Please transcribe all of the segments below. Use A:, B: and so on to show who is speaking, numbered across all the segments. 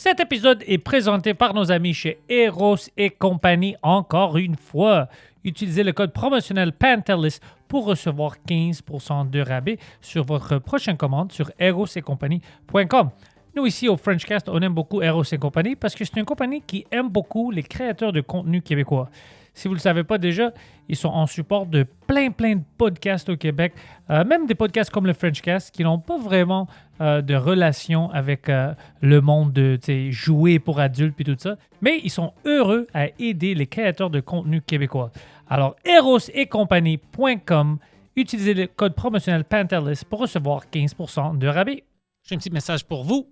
A: Cet épisode est présenté par nos amis chez Eros et compagnie encore une fois. Utilisez le code promotionnel Pantelis pour recevoir 15% de rabais sur votre prochaine commande sur erosetcompagnie.com. Nous, ici, au Frenchcast, on aime beaucoup Eros et compagnie parce que c'est une compagnie qui aime beaucoup les créateurs de contenu québécois. Si vous ne le savez pas déjà, ils sont en support de plein de podcasts au Québec, même des podcasts comme le Frenchcast qui n'ont pas vraiment de relation avec le monde de jouer pour adultes et tout ça, mais ils sont heureux à aider les créateurs de contenu québécois. Alors, erosetcompagnie.com, utilisez le code promotionnel Pantelis pour recevoir 15% de rabais. J'ai un petit message pour vous.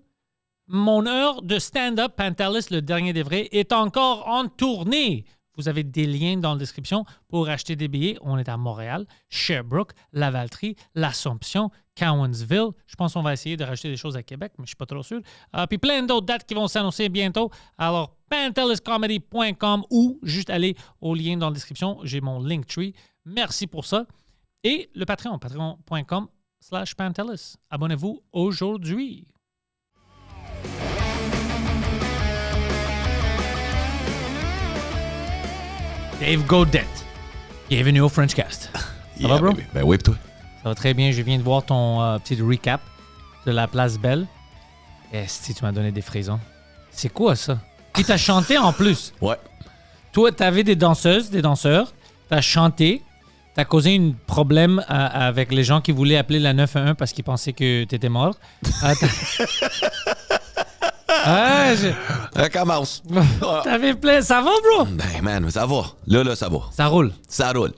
A: Mon heure de stand-up Pantelis, le dernier des vrais, est encore en tournée. Vous avez des liens dans la description pour acheter des billets. On est à Montréal, Sherbrooke, Lavaltrie, l'Assomption, Cowansville. Je pense qu'on va essayer de racheter des choses à Québec, mais je ne suis pas trop sûr. Puis plein d'autres dates qui vont s'annoncer bientôt. Alors, panteliscomedy.com ou juste aller au lien dans la description. J'ai mon Linktree. Merci pour ça. Et le Patreon, patreon.com/Pantelis. Abonnez-vous aujourd'hui. Dave Gaudette, bienvenue au Frenchcast. Ça va, bro?
B: Baby. Ben oui, pis toi?
A: Ça va très bien. Je viens de voir ton petit recap de la Place Belle. Si tu m'as donné des frissons. C'est quoi ça? Puis t'as chanté en plus.
B: Ouais.
A: Toi, t'avais des danseuses, des danseurs. T'as chanté. T'as causé un problème avec les gens qui voulaient appeler la 911 parce qu'ils pensaient que t'étais mort.
B: Recommence.
A: T'avais plein. Ça va, bro?
B: Ben, man, ça va. Là, ça va.
A: Ça roule.
B: Ça roule.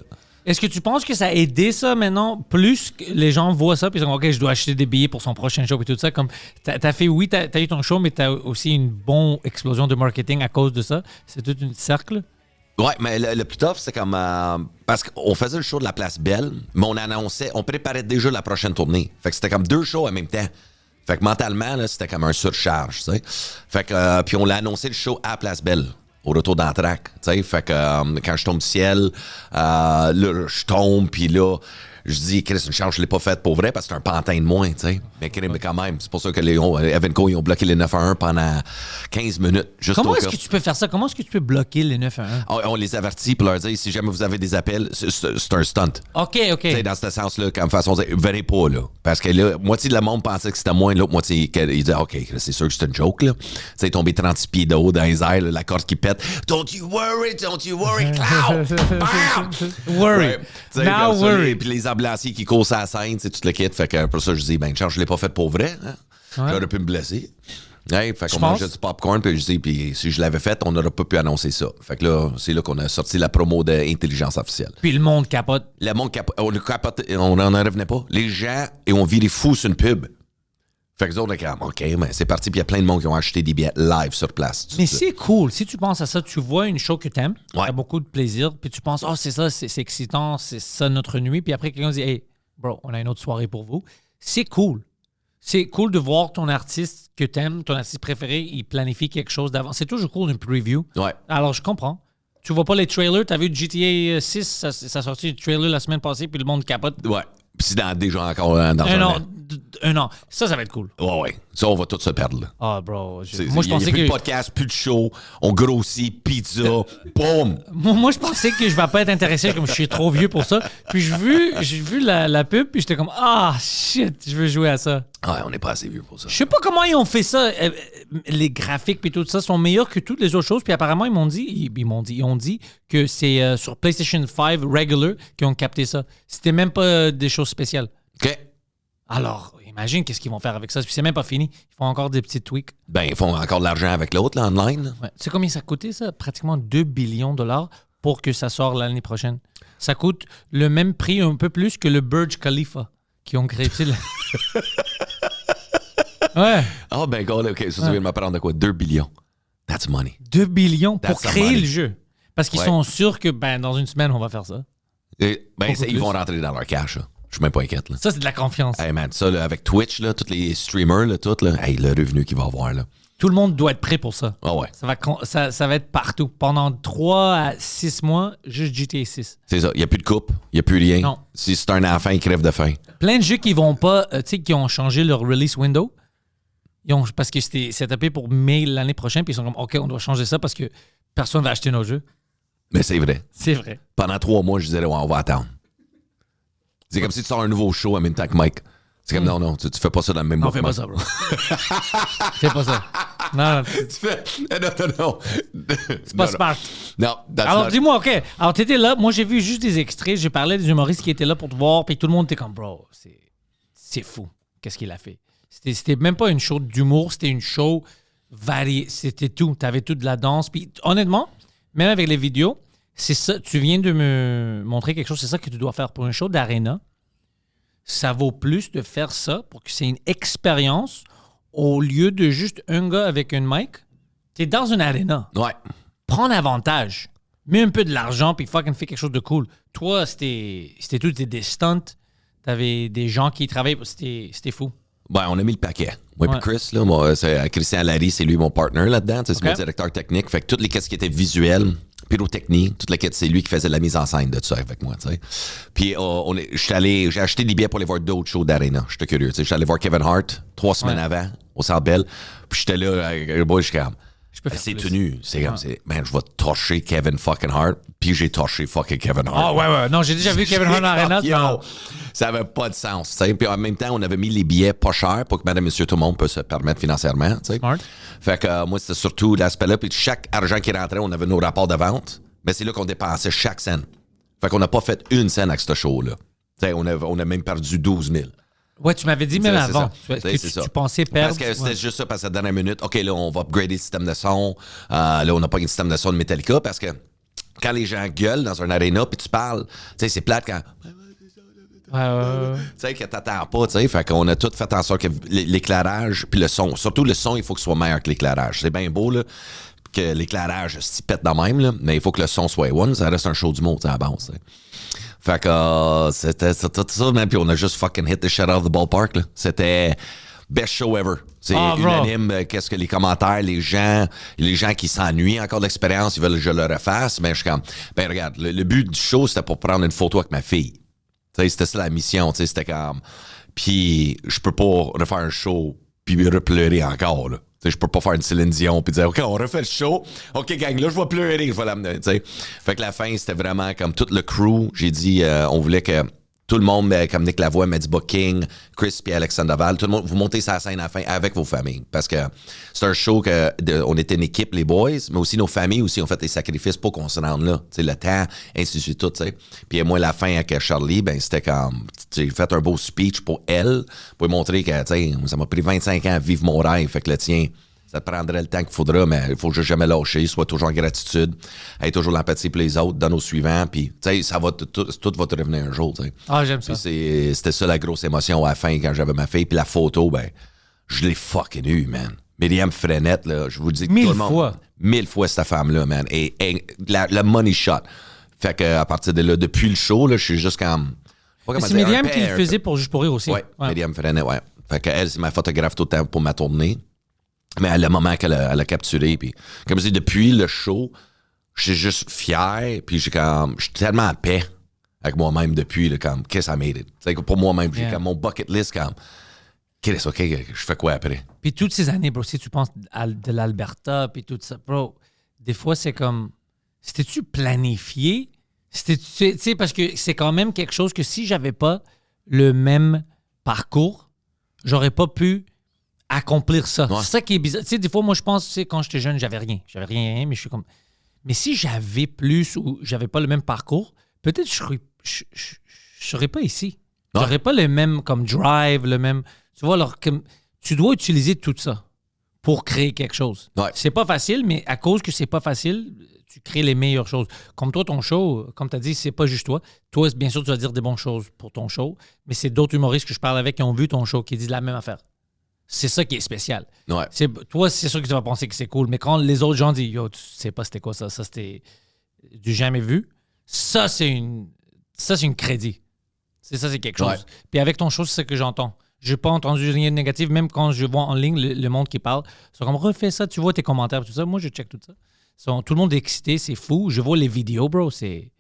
A: Est-ce que tu penses que ça a aidé ça maintenant, plus que les gens voient ça, puis ils disent « OK, je dois acheter des billets pour son prochain show » et tout ça. Comme t'as fait, oui, t'as eu ton show, mais t'as aussi une bonne explosion de marketing à cause de ça. C'est tout un cercle.
B: Ouais, mais le plus tough, c'est comme... parce qu'on faisait le show de la Place Belle, mais on préparait déjà la prochaine tournée. Fait que c'était comme 2 shows en même temps. Fait que mentalement, là, c'était comme un surcharge, tu sais. Fait que, puis on l'a annoncé le show à Place Belle, au retour d'Entraque, tu sais. Fait que quand je tombe du ciel, là, je tombe, puis là, je dis, Chris, une charge, je l'ai pas faite pour vrai parce que c'est un pantin de moins, tu sais. Mais quand même, c'est pour ça que Evenco, ils ont bloqué les 911 pendant 15 minutes. Juste
A: Comment est-ce que tu peux faire ça? Comment est-ce que tu peux bloquer les 911?
B: On les avertit pour leur dire, si jamais vous avez des appels, c'est un stunt.
A: OK.
B: Tu sais, dans ce sens-là, comme façon, venez pas, là. Parce que là, moitié de la monde pensait que c'était moi, l'autre moitié, ils disaient, OK, c'est sûr que c'est une joke, là. Tu sais, tomber 36 pieds de haut dans les airs, là, la corde qui pète. Don't you worry, clown! Bam!
A: Worry.
B: Ouais,
A: Now
B: ça,
A: worry.
B: Puis les ambulanciers qui courent à la scène, tu le quittes. Fait que pour ça, je dis, ben, je l'ai pas fait pour vrai. Hein?
A: Ouais.
B: J'aurais pu me blesser. Hey, fait qu'on
A: pense.
B: mangeait du popcorn, puis je dis, puis si je l'avais fait, on n'aurait pas pu annoncer ça. Fait que là, c'est là qu'on a sorti la promo d'intelligence artificielle.
A: Puis le monde capote.
B: Le monde on n'en revenait pas. Les gens, et on virait fous sur une pub. Fait que les autres, OK, mais c'est parti, puis il y a plein de monde qui ont acheté des billets live sur place.
A: Mais c'est cool. Si tu penses à ça, tu vois une show que t'aimes,
B: Ouais.
A: t'as beaucoup de plaisir, puis tu penses, oh, c'est ça, c'est excitant, c'est ça notre nuit, puis après, quelqu'un dit, hey, bro, on a une autre soirée pour vous. C'est cool. C'est cool de voir ton artiste que t'aimes, ton artiste préféré, il planifie quelque chose d'avant. C'est toujours cool une preview.
B: Ouais.
A: Alors, je comprends. Tu vois pas les trailers, t'as vu GTA 6, ça a sorti le trailer la semaine passée, puis le monde capote.
B: Ouais. Puis c'est déjà encore dans
A: Un
B: un
A: an.
B: an.
A: Un an. Ça va être cool.
B: Ouais. Ça, on va tout se perdre, là.
A: Ah, bro.
B: Moi, je
A: pensais
B: plus
A: que.
B: de podcast, plus de show, on grossit, pizza, boum!
A: Moi, je pensais que je vais pas être intéressé comme je suis trop vieux pour ça. Puis j'ai vu la pub, puis j'étais comme, ah, shit, je veux jouer à ça.
B: Ouais, on n'est pas assez vieux pour ça.
A: Je sais pas comment ils ont fait ça. Les graphiques puis tout ça sont meilleurs que toutes les autres choses. Puis apparemment, ils ont dit que c'est sur PlayStation 5 Regular qu'ils ont capté ça. C'était même pas des choses spéciales.
B: OK.
A: Alors, imagine qu'est-ce qu'ils vont faire avec ça. Puis c'est même pas fini. Ils font encore des petits tweaks.
B: Ben, ils font encore de l'argent avec l'autre, là, online.
A: Ouais. Tu sais combien ça coûtait, ça? Pratiquement 2 billions de dollars pour que ça sorte l'année prochaine. Ça coûte le même prix, un peu plus que le Burj Khalifa qui ont créé. Ouais.
B: Ah, ben, gars, OK, ça, tu viens de m'apprendre de quoi? 2 billions. That's money.
A: 2 billions pour
B: That's
A: créer
B: money.
A: le jeu. Parce qu'ils sont sûrs que dans une semaine, on va faire ça.
B: Et, ben,
A: Beaucoup
B: ils
A: plus.
B: vont rentrer dans leur cash, là. Je suis même pas inquiète, là.
A: Ça, c'est de la confiance.
B: Hey, man, ça, là, avec Twitch, là, tous les streamers, là, tout, là, hey, le revenu qu'ils vont avoir, là.
A: Tout le monde doit être prêt pour ça.
B: Ah ouais.
A: Ça va être partout. Pendant 3 à 6 mois, juste GTA 6.
B: C'est ça. Il n'y a plus de coupe. Il n'y a plus rien.
A: Non.
B: Si c'est un enfant, il crève de faim.
A: Plein de jeux qui vont pas, qui ont changé leur release window. Parce que c'est tapé pour mai l'année prochaine, puis ils sont comme, OK, on doit changer ça parce que personne va acheter nos jeux.
B: Mais c'est vrai.
A: C'est vrai.
B: Pendant 3 mois, je disais, ouais, on va attendre. C'est comme si tu sors un nouveau show en même temps que Mike. C'est comme, non, tu fais pas ça dans le même moment.
A: Non, fais pas ça, bro. Fais pas ça. Non.
B: Tu fais... Non.
A: C'est pas smart.
B: Non,
A: alors, dis-moi, OK. Alors, t'étais là. Moi, j'ai vu juste des extraits. J'ai parlé des humoristes qui étaient là pour te voir, puis tout le monde était comme, bro, c'est fou. Qu'est-ce qu'il a fait? C'était même pas une show d'humour, c'était une show variée. C'était tout. T'avais tout de la danse. Puis, honnêtement, même avec les vidéos, c'est ça. Tu viens de me montrer quelque chose. C'est ça que tu dois faire pour un show d'arena. Ça vaut plus de faire ça pour que c'est une expérience au lieu de juste un gars avec une mic. T'es dans une arena.
B: Ouais.
A: Prends l'avantage. Mets un peu de l'argent puis fucking fais quelque chose de cool. Toi, c'était tout des stunts. T'avais des gens qui travaillaient. C'était fou.
B: Ouais, on a mis le paquet. Moi
A: Ouais.
B: puis Chris, là, moi, Christian Larry, c'est lui mon partner là-dedans. C'est mon directeur technique. Fait que toutes les caisses qui étaient visuelles, pyrotechnie, toute la quête, c'est lui qui faisait la mise en scène de tout ça avec moi, tu sais. Puis j'ai acheté des billets pour aller voir d'autres shows d'Arena. J'étais curieux, tu sais. J'étais allé voir Kevin Hart 3 semaines avant au Centre Bell. Puis j'étais là, avec le boy, je suis comme... C'est tenu. C'est comme, man, je vais torcher Kevin fucking Hart. Puis j'ai torché fucking Kevin Hart.
A: Ah ouais. Non, j'ai déjà vu Kevin Hart en arena.
B: Yo, ça avait pas de sens, tu sais. Puis en même temps, on avait mis les billets pas chers pour que madame, monsieur, tout le monde peut se permettre financièrement, tu sais.
A: Smart.
B: Fait que moi, c'était surtout l'aspect-là. Puis chaque argent qui rentrait, on avait nos rapports de vente. Mais c'est là qu'on dépensait chaque scène. Fait qu'on n'a pas fait une scène avec ce show-là. Tu sais, on a même perdu 12 000.
A: Ouais, tu m'avais dit même avant
B: C'est
A: que
B: ça.
A: tu pensais perdre.
B: Parce que c'était juste ça, parce que la dernière minute, OK, là, on va upgrader le système de son. Là, on n'a pas un système de son de Metallica parce que quand les gens gueulent dans un aréna puis tu parles, tu sais, c'est plate quand...
A: Ouais.
B: Tu sais, que t'attends pas, tu sais. Fait qu'on a tout fait en sorte que l'éclairage puis le son, surtout le son, il faut que ce soit meilleur que l'éclairage. C'est bien beau, là, que l'éclairage s'y pète dans même, là, mais il faut que le son soit one. Ça reste un show du mot, à la base, t'sais. Fait que c'était tout ça, man. Puis on a juste fucking hit the shit out of the ballpark, là. C'était best show ever. C'est unanime. Qu'est-ce que les commentaires, les gens qui s'ennuient encore de l'expérience, ils veulent que je le refasse. Mais je suis comme, ben regarde, le but du show, c'était pour prendre une photo avec ma fille. Tu sais, c'était ça la mission, tu sais, c'était comme... Puis je peux pas refaire un show puis repleurer encore, là. Tu sais, je peux pas faire une Céline Dion puis dire, OK, on refait le show. OK, gang, là, je vais pleurer, je vais l'amener, tu sais. Fait que la fin, c'était vraiment comme tout le crew. J'ai dit, on voulait que tout le monde, comme Nick Lavoie, Maddie King, Chris et Alexandre Daval, tout le monde, vous montez sa scène à la fin avec vos familles. Parce que c'est un show on était une équipe, les boys, mais aussi nos familles aussi ont fait des sacrifices pour qu'on se rende là. Tu sais, le temps, ainsi de suite, tout, tu sais. Puis moi, la fin avec Charlie, ben c'était comme, j'ai fait un beau speech pour elle, pour lui montrer que, tu sais, ça m'a pris 25 ans à vivre mon rêve. Fait que le tien, ça te prendrait le temps qu'il faudra, mais il faut juste jamais lâcher, soit toujours en gratitude, être toujours l'empathie pour les autres, donne aux suivants, puis tu sais, ça va tout va te revenir un jour, tu sais.
A: Ah, j'aime ça.
B: Puis c'était ça la grosse émotion à la fin quand j'avais ma fille, puis la photo, ben, je l'ai fucking eu, man. Myriam Frenette, là, je vous dis que tout le monde... 1000 fois cette femme-là, man. Et le money shot. Fait que à partir de là, depuis le show, là, je suis juste comme...
A: C'est Myriam qui le faisait pour Juste pour rire aussi.
B: Ouais. Myriam Frenette, ouais. Fait que elle, c'est ma photographe tout le temps pour ma tournée. Mais à le moment qu'elle a capturé, puis comme je dis, depuis le show, je suis juste fier, puis je suis tellement en paix avec moi-même depuis, là, comme, qu'est-ce que ça made it? T'sais, pour moi-même, j'ai comme mon bucket list, comme, qu'est-ce OK, je fais quoi après?
A: Puis toutes ces années, bro, si tu penses de l'Alberta, puis tout ça, bro, des fois, c'est comme, c'était-tu planifié? Tu sais, parce que c'est quand même quelque chose que si j'avais pas le même parcours, j'aurais pas pu accomplir ça. Ouais. C'est ça qui est bizarre. Tu sais, des fois, moi, je pense, tu sais, quand j'étais jeune, j'avais rien, mais je suis comme... Mais si j'avais plus ou j'avais pas le même parcours, peut-être je serais pas ici. Ouais. J'aurais pas le même, comme, drive, le même... Tu vois, alors, comme, tu dois utiliser tout ça pour créer quelque chose.
B: Ouais.
A: C'est pas facile, mais à cause que c'est pas facile, tu crées les meilleures choses. Comme toi, ton show, comme tu as dit, c'est pas juste toi. Toi, bien sûr, tu vas dire des bonnes choses pour ton show, mais c'est d'autres humoristes que je parle avec qui ont vu ton show, qui disent la même affaire. C'est ça qui est spécial.
B: Ouais.
A: Toi, c'est sûr que tu vas penser que c'est cool, mais quand les autres gens disent « Yo, tu sais pas c'était quoi ça? Ça, c'était du jamais vu. » Ça, c'est une crédit. C'est quelque chose. Ouais. Puis avec ton show, c'est ça que j'entends. J'ai pas entendu rien de négatif, même quand je vois en ligne le monde qui parle. Ils sont comme « Refais ça, tu vois tes commentaires. » Tout ça. Moi, je check tout ça. Tout le monde est excité, c'est fou. Je vois les vidéos, bro. C'est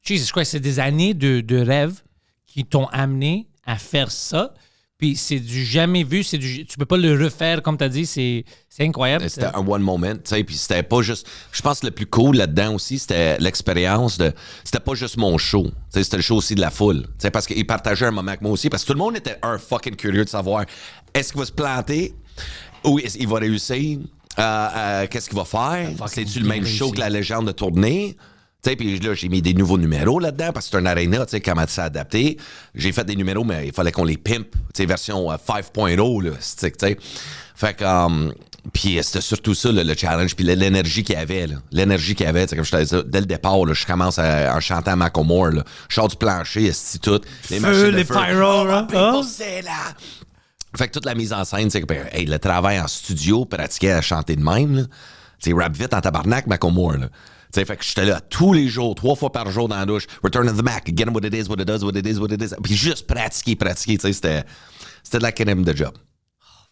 A: Jesus Christ, c'est des années de rêve qui t'ont amené à faire ça.
C: Puis c'est du jamais vu, tu peux pas le refaire comme tu as dit, c'est incroyable.
B: C'était un one moment, tu sais, puis c'était pas juste... Je pense que le plus cool là-dedans aussi, c'était l'expérience de... C'était pas juste mon show, tu sais, c'était le show aussi de la foule, tu sais, parce qu'ils partageaient un moment avec moi aussi, parce que tout le monde était fucking curieux de savoir est-ce qu'il va se planter ou est-ce qu'il va réussir, qu'est-ce qu'il va faire, c'est-tu le même show que la légende de tournée? Tu sais, puis là, j'ai mis des nouveaux numéros là-dedans parce que c'est un arena, tu sais, comment ça adapté. J'ai fait des numéros, mais il fallait qu'on les pimpe, tu sais, version 5.0, là, tu sais. Fait que, puis c'était surtout ça, le challenge, puis l'énergie qu'il y avait, là. L'énergie qu'il y avait, tu sais, comme je te disais, dès le départ, là, je commence en chantant Macklemore, là. Je sors du plancher, c'est tout.
C: Les machines de feu. Pyro, hein?
B: C'est là! Fait que toute la mise en scène, c'est que, hey, le travail en studio, pratiquer à chanter de même, là. Tu sais, rap vite en tabarnak, Macklemore, là. T'sais, fait que j'étais là tous les jours, 3 fois par jour dans la douche. Return of the Mac, get him what it is, what it does, what it is, what it is. Puis juste pratiquer. T'sais, c'était de la crème de job.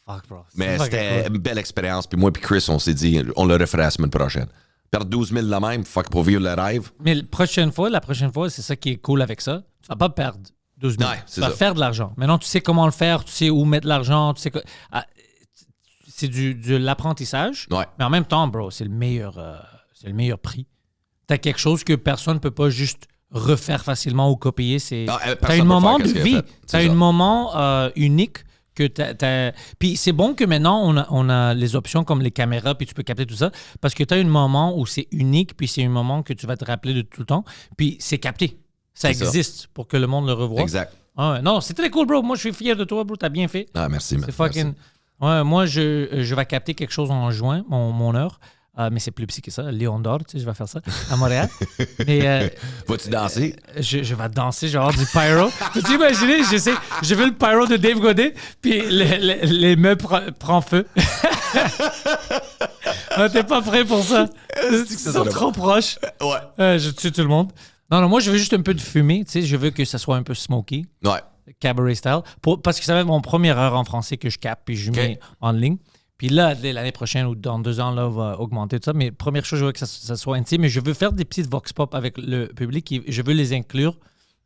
C: Oh, fuck, bro.
B: Mais c'était une belle expérience. Puis moi puis Chris, on s'est dit, on le referait la semaine prochaine. Perdre 12 000 de même, fuck, pour vivre le rêve.
C: Mais la prochaine fois, c'est ça qui est cool avec ça. Tu vas pas perdre 12 000. Ouais, tu vas faire de l'argent. Maintenant, tu sais comment le faire, tu sais où mettre l'argent, tu sais que... c'est de l'apprentissage.
B: Ouais.
C: Mais en même temps, bro, c'est le meilleur prix. T'as quelque chose que personne ne peut pas juste refaire facilement ou copier. T'as un moment de vie. T'as un moment unique que t'as. Puis c'est bon que maintenant, on a les options comme les caméras, puis tu peux capter tout ça, parce que t'as un moment où c'est unique, puis c'est un moment que tu vas te rappeler de tout le temps, puis c'est capté. Ça existe pour que le monde le revoie.
B: Exact.
C: Ah ouais, non, c'est très cool, bro. Moi, je suis fier de toi, bro. T'as bien fait.
B: Ah, merci.
C: C'est fucking... Ouais, moi, je vais capter quelque chose en juin, mon heure. Mais c'est plus petit que ça. Léon d'Or, tu sais, je vais faire ça à Montréal. Mais,
B: vas-tu danser?
C: Je vais danser, genre du pyro. Peux-tu imaginer? Je veux le pyro de Dave Godet, puis les meubles prennent feu. T'es pas prêt pour ça? Ils sont trop proches.
B: Ouais.
C: Je tue tout le monde. Non, moi, je veux juste un peu de fumée. Tu sais, je veux que ça soit un peu smoky.
B: Ouais.
C: Cabaret style. Parce que ça va être mon première heure en français que je capte, puis je mets en ligne. Puis là, l'année prochaine ou dans 2 ans, là, on va augmenter tout ça. Mais première chose, je veux que ça soit intime. Mais je veux faire des petites vox pop avec le public. Et je veux les inclure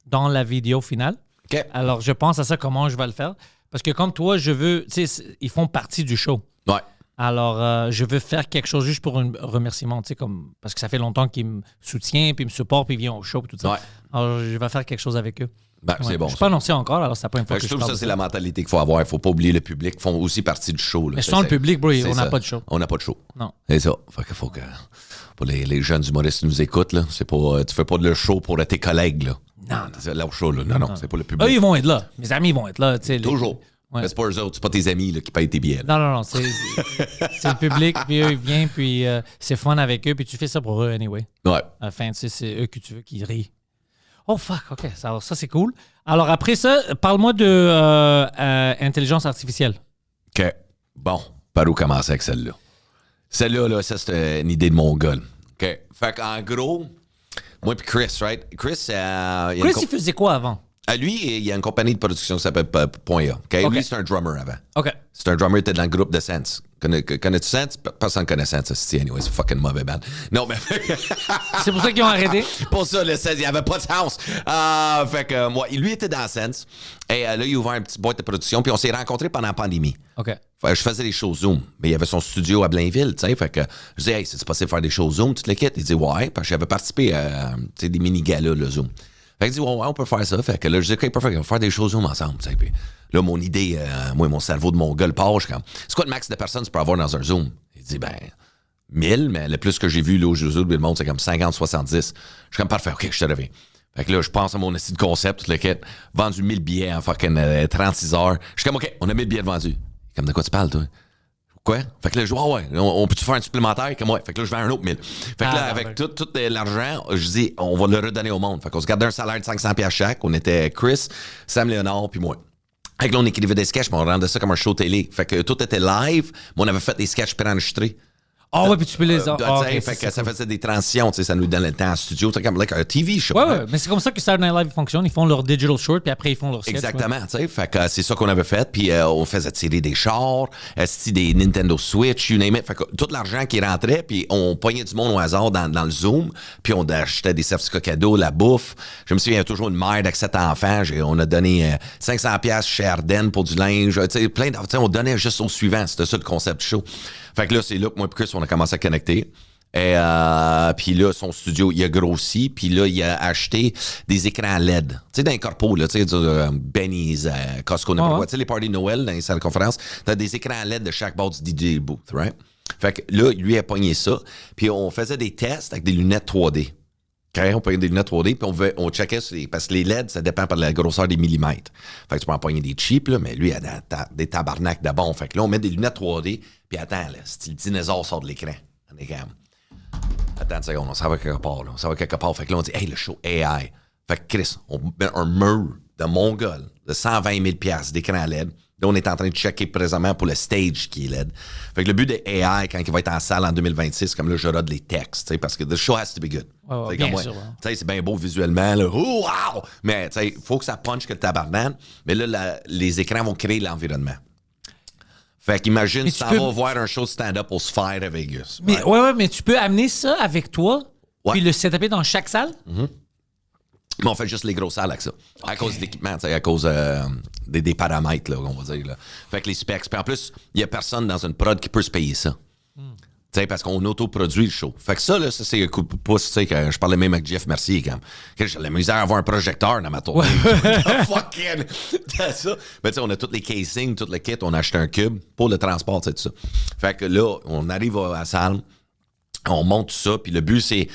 C: dans la vidéo finale.
B: Okay.
C: Alors, je pense à ça, comment je vais le faire. Parce que comme toi, je veux... Tu sais, ils font partie du show.
B: Ouais.
C: Alors, je veux faire quelque chose juste pour un remerciement. Tu sais, comme... Parce que ça fait longtemps qu'ils me soutiennent, puis ils me supportent, puis ils viennent au show, tout ça.
B: Ouais.
C: Alors, je vais faire quelque chose avec eux.
B: Ben, c'est bon.
C: Je ne suis pas annoncé encore, alors c'est pas une fois que
B: je trouve que ça, c'est la mentalité qu'il faut avoir. Il ne faut pas oublier le public. Ils font aussi partie du show. Là.
C: Mais sans le public, bro, on n'a pas de show.
B: On n'a pas de show.
C: Non.
B: C'est ça. Fait qu'il faut que pour les jeunes humoristes qui nous écoutent, là, c'est pas, tu fais pas de le show pour tes collègues. Là.
C: Non.
B: C'est leur show. Là. Non, c'est pas le public.
C: Eux, ils vont être là. Mes amis vont être là.
B: Toujours. Ouais. Mais c'est pas eux autres, c'est pas tes amis là, qui payent tes billets. Là.
C: Non. C'est le public, puis eux, ils viennent, puis c'est fun avec eux, puis tu fais ça pour eux, anyway.
B: Ouais.
C: Enfin, tu sais, c'est eux que tu veux qui rient. Oh, fuck, OK. Alors, ça, c'est cool. Alors, après ça, parle-moi de intelligence artificielle.
B: OK. Bon, par où commencer avec celle-là? Celle-là, là, ça, c'est une idée de mon gars. OK. Fait qu'en gros, moi puis Chris, right? Chris,
C: il faisait quoi avant?
B: Lui, il y a une compagnie de production qui s'appelle Point A. Okay? Lui, c'est un drummer avant.
C: OK.
B: C'est un drummer, il était dans le groupe de Sense. Connais-tu Sense? Personne ne connaît Sense. Anyway, c'est fucking mauvais band. Non, mais...
C: c'est pour ça qu'ils ont arrêté?
B: Pour ça, le Sense, il n'y avait pas de sens. Fait que moi, lui était dans Sense. Et là, il a ouvert une petite boîte de production. Puis on s'est rencontrés pendant la pandémie.
C: OK.
B: Je faisais des shows Zoom. Mais il y avait son studio à Blainville, tu sais. Fait que je disais, hey, c'est possible de faire des shows Zoom, tu te les quittes? Il dit, ouais. Parce que j'avais participé à des mini-galas, le Zoom. Fait que je dis, ouais, on peut faire ça. Fait que là, je dis, OK, parfait, on va faire des choses ensemble. T'sais. Puis là, mon idée, moi, mon cerveau de mon gars, le part, je suis comme, c'est quoi le max de personnes que tu peux avoir dans un Zoom? Il dit, 1000, mais le plus que j'ai vu là, au Zoom, le monde, c'est comme 50, 70. Je suis comme, parfait, OK, je te reviens. Fait que là, je pense à mon essai de concept, tout le kit, vendu 1000 billets en fucking 36 heures. Je suis comme, OK, on a 1000 billets de vendus. Comme, de quoi tu parles, toi? Quoi? Fait que là, je dis, on peut-tu faire un supplémentaire? Comme, ouais. Fait que là, je vends un autre 1000. Fait que là, avec tout l'argent, je dis, on va le redonner au monde. Fait qu'on se gardait un salaire de 500$ chaque. On était Chris, Sam Léonard, puis moi. Fait que là, on écrivait des sketchs, mais on rendait ça comme un show télé. Fait que tout était live, mais on avait fait des sketchs préenregistrés.
C: Ah ouais, puis tu peux les...
B: fait que ça faisait des transitions, ça nous donne le temps en studio. C'est comme like un TV show.
C: Ouais, mais c'est comme ça que Saturday Night Live fonctionne. Ils font leur digital short, puis après, ils font leur sketch.
B: Exactement, tu sais. Fait que c'est ça qu'on avait fait. Puis on faisait tirer des chars, des Nintendo Switch, you name it. Fait que tout l'argent qui rentrait, puis on pognait du monde au hasard dans le Zoom, puis on achetait des certificats cadeaux, la bouffe. Je me souviens, il y a toujours une mère avec 7 enfants. On a donné 500$ chez Ardennes pour du linge. Plein on donnait juste au suivant. C'était ça le concept du show. Fait que là, c'est là que moi et Chris, on a commencé à connecter. Et puis là, son studio, il a grossi. Puis là, il a acheté des écrans LED. Tu sais, dans les corpos, là, tu sais, Benny's, Costco, n'importe quoi. Tu sais, les parties de Noël dans les salles de conférence, t'as des écrans LED de chaque bord du DJ booth, right? Fait que là, lui a pogné ça. Puis on faisait des tests avec des lunettes 3D. Okay, on prenait des lunettes 3D, puis on checkait parce que les LED, ça dépend par la grosseur des millimètres. Fait que tu peux en pogner des cheap, là, mais lui, il a des tabarnaks de bon. Fait que là, on met des lunettes 3D, puis attends, là, le dinosaure sort de l'écran. On est comme... Attends une seconde, on s'en va quelque part, là. On s'en va quelque part. Fait que là, on dit, hey, le show AI. Fait que Chris, on met un mur de Mongol de 120 000$ d'écran LED. Là, on est en train de checker présentement pour le stage qui est LED. Fait que le but de AI, quand il va être en salle en 2026, comme là, je rode les textes, parce que the show has to be good.
C: Bien sûr.
B: C'est bien beau visuellement, là. Oh, wow! Mais il faut que ça punch que le tabarnak. Mais là, les écrans vont créer l'environnement. Fait qu'imagine, tu vas voir un show de stand-up au Sphere à Vegas.
C: Mais, mais tu peux amener ça avec toi, puis le setuper dans chaque salle?
B: Mm-hmm. Mais on fait juste les grosses salles avec ça. Okay. À cause de l'équipement, à cause des paramètres, là, on va dire. Là. Fait que les specs. Puis en plus, il n'y a personne dans une prod qui peut se payer ça. Parce qu'on autoproduit le show. Fait que ça, là, ça c'est un coup de pouce. Que je parlais même avec Jeff Mercier. Que j'ai la misère à avoir un projecteur dans ma tournée. Fucking! Ça. Mais on a tous les casings, tout le kit. On a acheté un cube pour le transport, tout ça. Fait que là, on arrive à la salle, on monte tout ça. Puis le but, c'est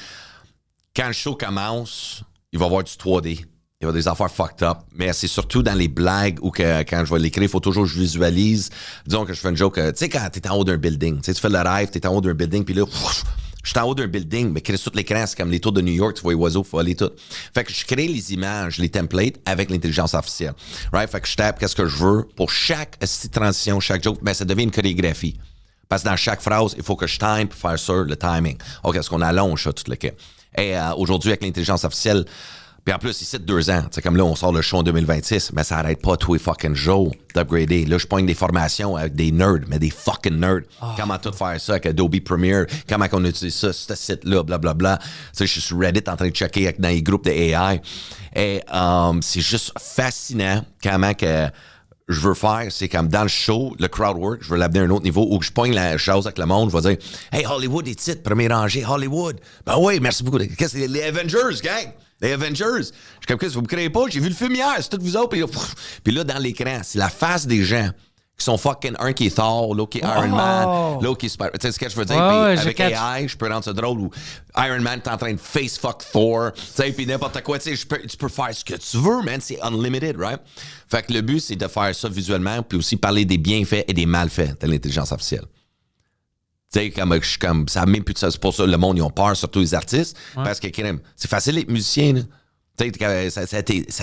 B: quand le show commence... Il va y avoir du 3D. Il va y avoir des affaires fucked up. Mais c'est surtout dans les blagues où que, quand je vais l'écrire, il faut toujours que je visualise. Disons que je fais une joke. Tu sais, quand t'es en haut d'un building, tu fais le rêve, t'es en haut d'un building, puis là, je suis en haut d'un building, mais crée tout l'écran, c'est comme les tours de New York, tu vois les oiseaux voler tout. Fait que je crée les images, les templates avec l'intelligence artificielle. Right? Fait que je tape qu'est-ce que je veux. Pour chaque transition, chaque joke, ben, ça devient une chorégraphie. Parce que dans chaque phrase, il faut que je time pour faire ça, le timing. OK, est-ce qu'on allonge ça, tout le cas? Et aujourd'hui, avec l'intelligence artificielle, puis en plus, ici, 2 ans. C'est comme là, on sort le show en 2026, mais ça arrête pas tous les fucking jours d'upgrader. Là, je pogne des formations avec des nerds, mais des fucking nerds. Comment tout faire ça avec Adobe Premiere? Comment on utilise ça, ce site-là, blablabla. Tu sais, je suis sur Reddit en train de checker dans les groupes de AI. Et c'est juste fascinant comment que... je veux faire, c'est comme dans le show, le crowd work, je veux l'amener à un autre niveau où je pogne la chose avec le monde, je vais dire « Hey, Hollywood, les titres, premier rangé, Hollywood. » Ben oui, merci beaucoup. Qu'est-ce que c'est? Les Avengers, gang! Les Avengers. Je suis comme, qu'est-ce que vous me créez pas? J'ai vu le film hier, c'est tous vous autres. Puis là, dans l'écran, c'est la face des gens qui sont fucking un qui est Thor, l'autre qui est Iron Man, l'autre qui est Spider. Tu sais ce que je veux dire? Puis avec AI, je peux rendre ça drôle où Iron Man est en train de face fuck Thor, tu sais, puis n'importe quoi. Tu sais, tu peux faire ce que tu veux, man. C'est unlimited, right? Fait que le but, c'est de faire ça visuellement, puis aussi parler des bienfaits et des malfaits de l'intelligence artificielle. Tu sais, comme ça même plus de ça. C'est pour ça que le monde, ils ont peur, surtout les artistes, parce que c'est facile d'être musicien, là. Ça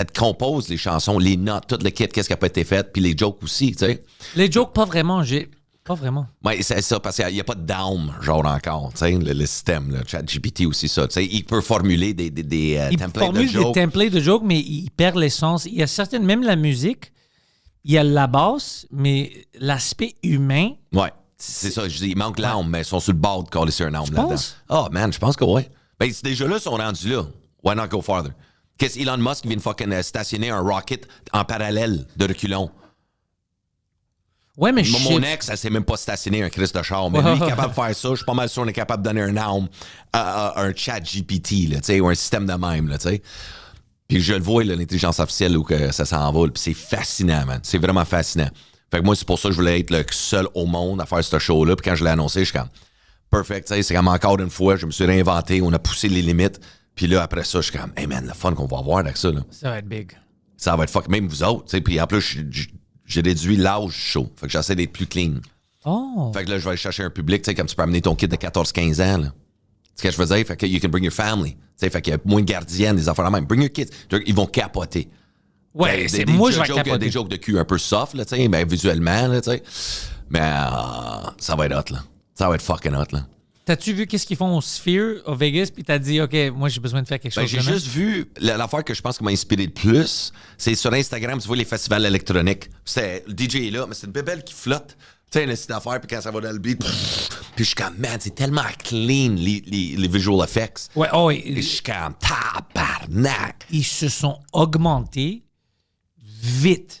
B: te compose les chansons, les notes, tout le kit, qu'est-ce qui a pas été fait, puis les jokes aussi, tu sais.
C: Les jokes, pas vraiment. Pas vraiment.
B: Oui, c'est ça, parce qu'il n'y a pas de down, genre encore, tu sais, le système, le ChatGPT aussi, ça. Tu sais, il peut formuler des templates de jokes. Il formule
C: des templates de jokes, mais il perd l'essence. Il y a certaines, même la musique, il y a la basse, mais l'aspect humain...
B: Ouais, c'est ça, je dis, il manque l'âme, mais ils sont sur le bord de coller sur un âme là-dedans. Oh, man, je pense que oui. Ben, déjà là, ils sont rendus là. Why not go farther? Qu'est-ce Elon Musk vient de fucking stationner un rocket en parallèle de reculons?
C: Ouais, mais
B: mon ex, elle s'est même pas stationné un Christ de char. Mais lui, il est capable de faire ça. Je suis pas mal sûr qu'on est capable de donner un arme à un chat GPT, là, ou un système de même. Là, puis je le vois, là, l'intelligence artificielle, où que ça s'envole. Puis c'est fascinant, man. C'est vraiment fascinant. Fait que moi, c'est pour ça que je voulais être le seul au monde à faire ce show-là. Puis quand je l'ai annoncé, je suis comme perfect. C'est comme encore une fois, je me suis réinventé. On a poussé les limites. Puis là, après ça, je suis comme, hey man, le fun qu'on va avoir avec ça. Là.
C: Ça va être big.
B: Ça va être fuck. Même vous autres. T'sais. Puis en plus, j'ai réduit l'âge show. Fait que j'essaie d'être plus clean.
C: Oh. Fait
B: que là, je vais aller chercher un public, tu sais, comme tu peux amener ton kid de 14-15 ans. Là. C'est ce que je veux dire. Fait que you can bring your family. T'sais, fait qu'il y a moins de gardiennes, des affaires de même. Bring your kids. Ils vont capoter.
C: Ouais, c'est moi, je vais capoter.
B: Des jokes de cul un peu soft, là, ben, visuellement, là, tu sais. Mais ça va être hot, là. Ça va être fucking hot, là.
C: T'as-tu vu qu'est-ce qu'ils font au Sphere, au Vegas, puis t'as dit, OK, moi, j'ai besoin de faire quelque chose.
B: J'ai juste vu, l'affaire que je pense qui m'a inspiré le plus, c'est sur Instagram, tu vois les festivals électroniques. Le DJ est là, mais c'est une bébelle qui flotte. Tu sais, une petite affaire, puis quand ça va dans le beat, puis je suis comme, man, c'est tellement clean, les visual effects.
C: Ouais,
B: et je suis comme, tabarnak.
C: Ils se sont augmentés vite.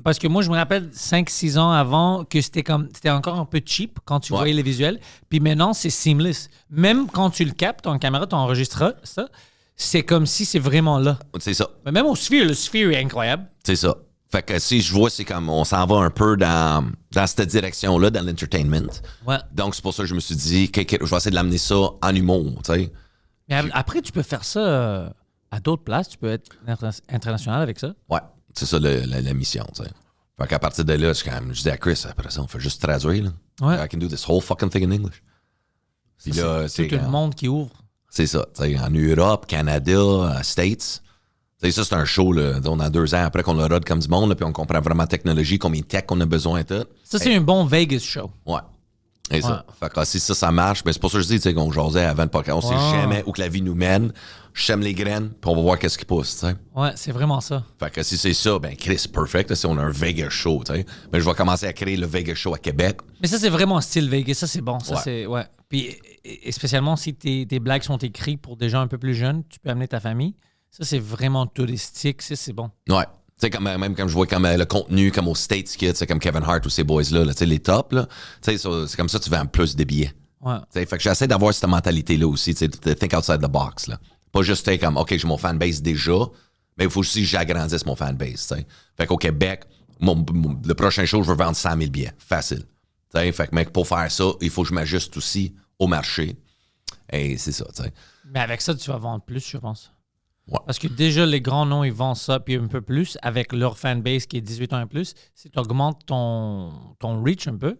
C: Parce que moi, je me rappelle 5-6 ans avant que c'était encore un peu cheap quand tu voyais les visuels. Puis maintenant, c'est seamless. Même quand tu le captes en caméra, tu enregistres ça, c'est comme si c'est vraiment là.
B: C'est ça.
C: Mais même au Sphere, le Sphere est incroyable.
B: C'est ça. Fait que si je vois, c'est comme on s'en va un peu dans cette direction-là, dans l'entertainment.
C: Ouais.
B: Donc, c'est pour ça que je me suis dit que je vais essayer de l'amener ça en humour, tu sais.
C: Mais après, tu peux faire ça à d'autres places. Tu peux être international avec ça.
B: Ouais. C'est ça la mission, tu sais. Fait qu'à partir de là, je dis à Chris, après ça, on fait juste traduire, là.
C: Ouais.
B: I can do this whole fucking thing in English. Puis là,
C: c'est tout le monde qui ouvre.
B: C'est ça, tu sais, en Europe, Canada, States. Tu sais, ça, c'est un show, là, dans 2 ans, après qu'on le rode comme du monde, là, puis on comprend vraiment la technologie, combien de tech qu'on a besoin et tout.
C: Ça, c'est un bon Vegas show.
B: Ouais. Et ça. Fait que si ça marche, ben c'est pour ça que je dis, tu sais, qu'on jasait avant le podcast. On sait jamais où que la vie nous mène. Je sème les graines, puis on va voir qu'est-ce qui pousse, tu sais.
C: Ouais, c'est vraiment ça.
B: Fait que si c'est ça, ben Chris, perfect. Là, si on a un Vegas show, tu sais. Mais je vais commencer à créer le Vegas show à Québec.
C: Mais ça, c'est vraiment style Vegas. Ça, c'est bon. Ça, c'est... Ouais. Puis, et spécialement si tes blagues sont écrites pour des gens un peu plus jeunes, tu peux amener ta famille. Ça, c'est vraiment touristique. Ça, c'est bon.
B: Ouais. Tu sais, même quand je vois comme le contenu, comme aux States, tu sais, comme Kevin Hart ou ces boys-là, tu sais, les tops, là, tu sais, c'est comme ça que tu vends plus de billets.
C: Ouais.
B: Tu sais, fait que j'essaie d'avoir cette mentalité-là aussi, tu sais, de think outside the box, là. Pas juste comme, OK, j'ai mon fanbase déjà, mais il faut aussi que j'agrandisse mon fanbase, tu sais. Fait qu'au Québec, le prochain show, je veux vendre 100 000 billets. Facile. Tu sais, fait que, mec, pour faire ça, il faut que je m'ajuste aussi au marché. Et c'est ça, tu sais.
C: Mais avec ça, tu vas vendre plus, je pense.
B: Ouais.
C: Parce que déjà, les grands noms, ils vendent ça, puis un peu plus, avec leur fanbase qui est 18 ans et plus. Si tu augmentes ton reach un peu,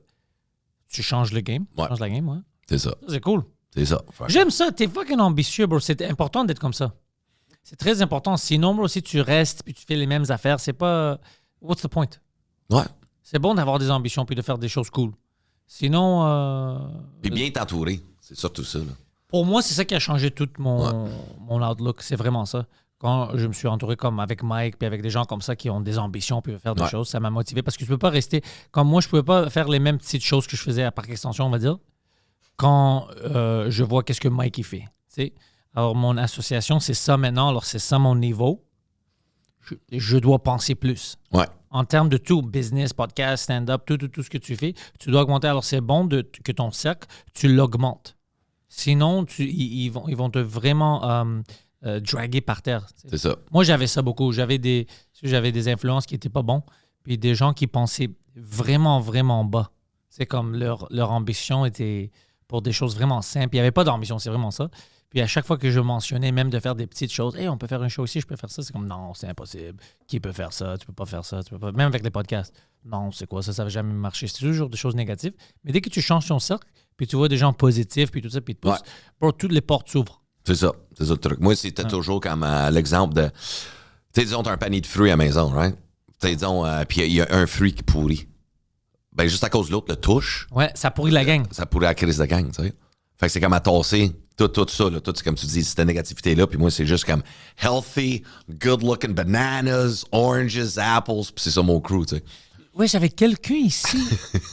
C: tu changes le game. Tu changes la game, ouais.
B: C'est ça.
C: C'est cool.
B: C'est ça.
C: J'aime ça. T'es fucking ambitieux, bro. C'est important d'être comme ça. C'est très important. Sinon, bro, si tu restes puis tu fais les mêmes affaires, c'est pas... What's the point?
B: Ouais.
C: C'est bon d'avoir des ambitions puis de faire des choses cool. Sinon...
B: Puis bien t'entourer. C'est surtout ça, là.
C: Pour moi, c'est ça qui a changé tout mon outlook. C'est vraiment ça. Quand je me suis entouré comme avec Mike puis avec des gens comme ça qui ont des ambitions puis veulent faire des choses, ça m'a motivé parce que tu peux pas rester... Comme moi, je pouvais pas faire les mêmes petites choses que je faisais à Parc Extension, on va dire, quand je vois qu'est-ce que Mike il fait. T'sais? Alors, mon association, c'est ça maintenant. Alors, c'est ça mon niveau. Je dois penser plus.
B: Ouais.
C: En termes de tout, business, podcast, stand-up, tout ce que tu fais, tu dois augmenter. Alors, c'est bon que ton cercle, tu l'augmentes. Sinon, ils vont te vraiment draguer par terre.
B: C'est ça.
C: Moi, j'avais ça beaucoup. J'avais des influences qui n'étaient pas bons, puis des gens qui pensaient vraiment, vraiment bas. C'est comme leur ambition était pour des choses vraiment simples. Il n'y avait pas d'ambition, c'est vraiment ça. Puis à chaque fois que je mentionnais même de faire des petites choses, hey, on peut faire un show ici, je peux faire ça, c'est comme non, c'est impossible. Qui peut faire ça? Tu peux pas faire ça. Tu peux pas... Même avec les podcasts. Non, c'est quoi ça? Ça va jamais marcher. C'est toujours des choses négatives. Mais dès que tu changes ton cercle, puis tu vois des gens positifs, puis tout ça, puis tu pousses, bro, toutes les portes s'ouvrent.
B: C'est ça le truc. Moi, c'était toujours comme l'exemple de, tu sais, disons, tu as un panier de fruits à la maison, right? Tu sais, disons, puis il y a un fruit qui pourrit. Ben, juste à cause de l'autre, le touche.
C: Ouais, ça pourrit la gang.
B: Ça pourrit la crise de gang, tu sais. Fait que c'est comme à tasser tout ça, là, tout, comme tu dis, cette négativité-là. Puis moi, c'est juste comme healthy, good-looking bananas, oranges, apples. Puis c'est ça mon crew, tu sais.
C: Oui, j'avais quelqu'un ici.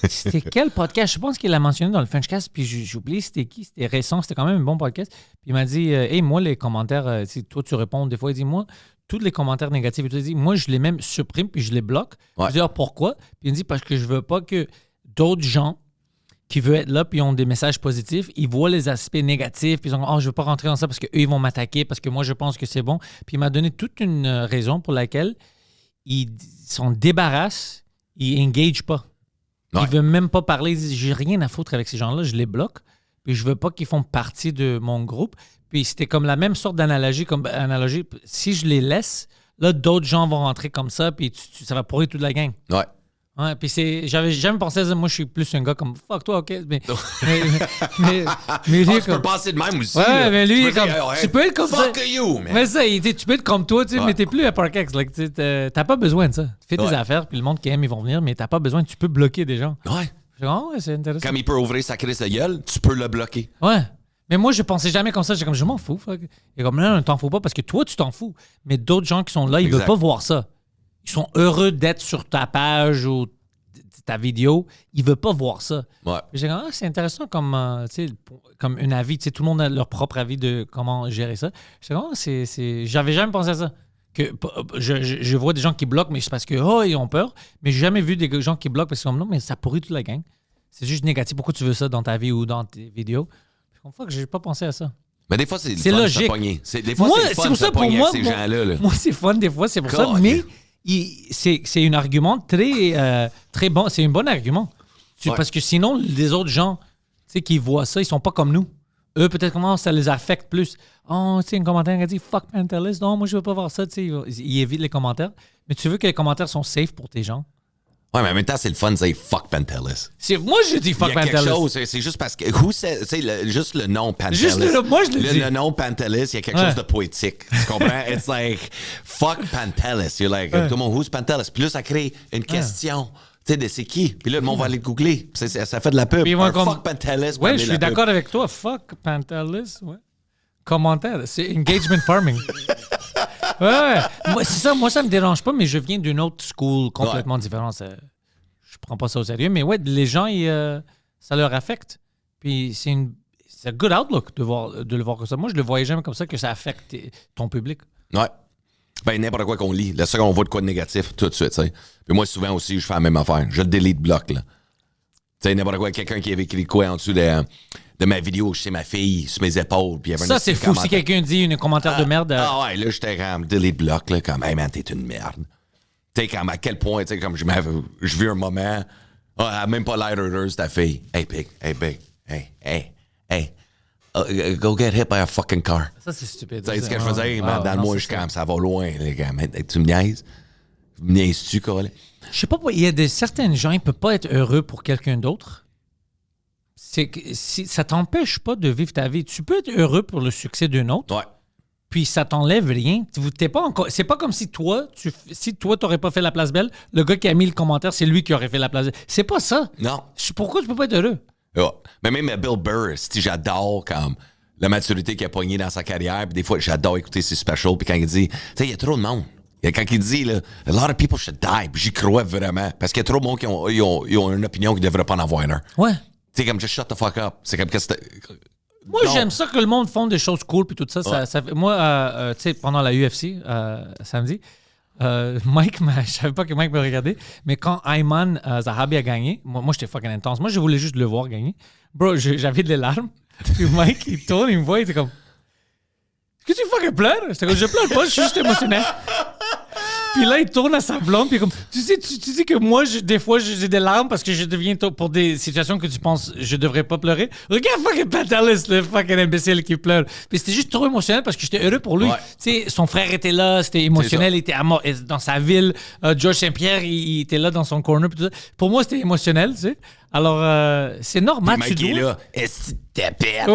C: C'était quel podcast? Je pense qu'il l'a mentionné dans le Frenchcast, puis j'ai oublié c'était qui. C'était récent, c'était quand même un bon podcast. Puis il m'a dit, hey, moi, les commentaires, toi, tu réponds des fois, il dit, moi, tous les commentaires négatifs, il dit, moi, je les même supprime, puis je les bloque.
B: Ouais.
C: Je dis, pourquoi? Puis il me dit, parce que je veux pas que d'autres gens qui veulent être là, puis ont des messages positifs, ils voient les aspects négatifs, puis ils ont je veux pas rentrer dans ça parce qu'eux, ils vont m'attaquer, parce que moi, je pense que c'est bon. Puis il m'a donné toute une raison pour laquelle ils s'en débarrassent. Ils n'engagent pas.
B: Ouais.
C: Ils ne veulent même pas parler. Ils disent, j'ai rien à foutre avec ces gens-là, je les bloque. Puis je veux pas qu'ils font partie de mon groupe. Puis c'était comme la même sorte d'analogie. Si je les laisse, là, d'autres gens vont rentrer comme ça, puis ça va pourrir toute la gang.
B: Ouais.
C: Ouais, puis j'avais jamais pensé à ça. Moi, je suis plus un gars comme fuck toi, ok. Mais
B: lui, tu peux passer de même aussi.
C: Ouais,
B: là.
C: mais lui, tu peux être comme ça.
B: Fuck you, man.
C: Mais ça, tu peux être comme toi, tu sais, mais t'es plus à Parkex. T'as pas besoin de ça. Fais tes affaires, puis le monde qui aime, ils vont venir, mais t'as pas besoin. Tu peux bloquer des gens.
B: Ouais.
C: Oh, ouais, c'est intéressant.
B: Comme il peut ouvrir sa crise de gueule, tu peux le bloquer.
C: Ouais. Mais moi, je pensais jamais comme ça. J'étais comme, je m'en fous. Fuck. Et comme, non, t'en fous pas parce que toi, tu t'en fous. Mais d'autres gens qui sont là, ils veulent pas voir ça. Ils sont heureux d'être sur ta page ou ta vidéo. Ils veulent pas voir ça.
B: Ouais.
C: J'ai dit, c'est intéressant comme un avis. Tout le monde a leur propre avis de comment gérer ça. J'ai dit, j'avais jamais pensé à ça. Que, je vois des gens qui bloquent, mais c'est parce que ils ont peur. Mais j'ai jamais vu des gens qui bloquent parce que non, mais ça pourrit toute la gang. C'est juste négatif. Pourquoi tu veux ça dans ta vie ou dans tes vidéos? Une fois que j'ai pas pensé à ça.
B: Mais des fois, c'est logique. Des fois, c'est fun de se pogner avec ces gens-là.
C: Moi, c'est fun des fois, c'est pour ça. Mais c'est un argument très bon. C'est un bon argument. Parce que sinon, les autres gens qui voient ça, ils sont pas comme nous. Eux, peut-être comment ça les affecte plus. Oh, tu sais, un commentaire qui a dit « Fuck Pantelis ». Non, moi, je veux pas voir ça. Ils évitent les commentaires. Mais tu veux que les commentaires sont safe pour tes gens.
B: Ouais, mais en même temps, c'est le fun de dire fuck Pantelis.
C: Moi, je dis fuck Pantelis. Il y a quelque chose,
B: c'est juste parce que. Juste le nom Pantelis.
C: Moi, je le dis.
B: Le nom Pantelis, il y a quelque chose de poétique. Tu comprends? It's like, fuck Pantelis. You're like, tout le monde, who's Pantelis? Puis là, ça crée une question. Tu sais, de c'est qui? Puis là, le monde va aller le googler. Ça fait de la pub. Fuck Pantelis.
C: Ouais, je suis d'accord avec toi. Fuck Pantelis. Ouais. Commentaire. C'est engagement farming. Ouais. Moi, c'est ça. Moi, ça me dérange pas, mais je viens d'une autre school complètement différente. Je prends pas ça au sérieux. Mais ouais, les gens, ça leur affecte. Puis c'est un good outlook de le voir comme ça. Moi, je le voyais jamais comme ça, que ça affecte ton public.
B: Ouais. Ben, n'importe quoi qu'on lit. La seconde, on voit de quoi de négatif, tout de suite, tu sais. Puis moi, souvent aussi, je fais la même affaire. Je le delete bloc, là. Tu sais, n'importe quoi, quelqu'un qui avait écrit quoi en dessous de ma vidéo, je sais ma fille, sur mes épaules. Puis
C: ça, c'est fou. Si quelqu'un dit un commentaire de merde.
B: Ouais, là, j'étais comme delete bloc, là, comme, hey man, t'es une merde. Tu sais, comme à quel point, tu sais, comme je vis un moment, elle a même pas l'air heureuse, ta fille. Hey, big, hey. Go get hit by a fucking car.
C: Ça, c'est stupide.
B: Tu sais ce que je faisais? Dans le mois, je suis comme, ça va loin, les gars. Tu me niaises? Me niaises-tu, quoi?
C: Je sais pas, il y a certains gens, ils ne peuvent pas être heureux pour quelqu'un d'autre. Ça t'empêche pas de vivre ta vie. Tu peux être heureux pour le succès d'un autre.
B: Ouais.
C: Puis ça t'enlève rien. C'est pas comme si toi, t'aurais pas fait la place belle, le gars qui a mis le commentaire, c'est lui qui aurait fait la place belle. C'est pas ça.
B: Non.
C: Pourquoi tu peux pas être heureux?
B: Ouais. Mais même Bill Burr, j'adore comme la maturité qu'il a pognée dans sa carrière. Puis des fois, j'adore écouter ses specials. Puis quand il dit, tu sais, il y a trop de monde. Quand il dit, là, a lot of people should die. Puis j'y crois vraiment. Parce qu'il y a trop de monde qui ont une opinion qu'ils ne devraient pas en avoir un.
C: Ouais.
B: Tu sais, comme just shut the fuck up. C'est comme que c'était.
C: Moi, j'aime ça que le monde fasse des choses cool. Puis tout ça. Ouais. Moi, tu sais, pendant la UFC, samedi, Mike, je savais pas que Mike me regardait, mais quand Ayman Zahabi a gagné, moi j'étais fucking intense. Moi, je voulais juste le voir gagner. Bro, j'avais des larmes. Puis Mike, il tourne, il me voit, il était comme. Est-ce que tu fucking pleures? J'étais comme, je pleure pas, je suis juste émotionnel. Puis là, il tourne à sa blonde, puis comme, tu sais que moi, des fois, j'ai des larmes parce que je deviens pour des situations que tu penses je devrais pas pleurer. Regarde fucking Pantelis, le fucking imbécile qui pleure. Puis c'était juste trop émotionnel parce que j'étais heureux pour lui.
B: Ouais.
C: Tu sais, son frère était là, c'était émotionnel, il était dans sa ville. Georges Saint-Pierre, il était là dans son corner. Puis tout ça. Pour moi, c'était émotionnel, tu sais. Alors, c'est normal.
B: Mike
C: tu dois...
B: est là. Est-ce que t'es bête?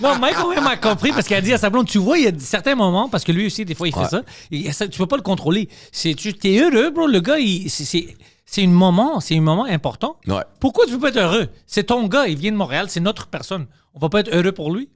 C: Non, Mike quand même a compris parce qu'il a dit à sa blonde, tu vois, il y a certains moments, parce que lui aussi, des fois, il fait ça. Tu peux pas le contrôler. Tu es heureux, bro. Le gars, c'est un moment important.
B: Ouais.
C: Pourquoi tu peux pas être heureux? C'est ton gars, il vient de Montréal, c'est notre personne. On va pas être heureux pour lui?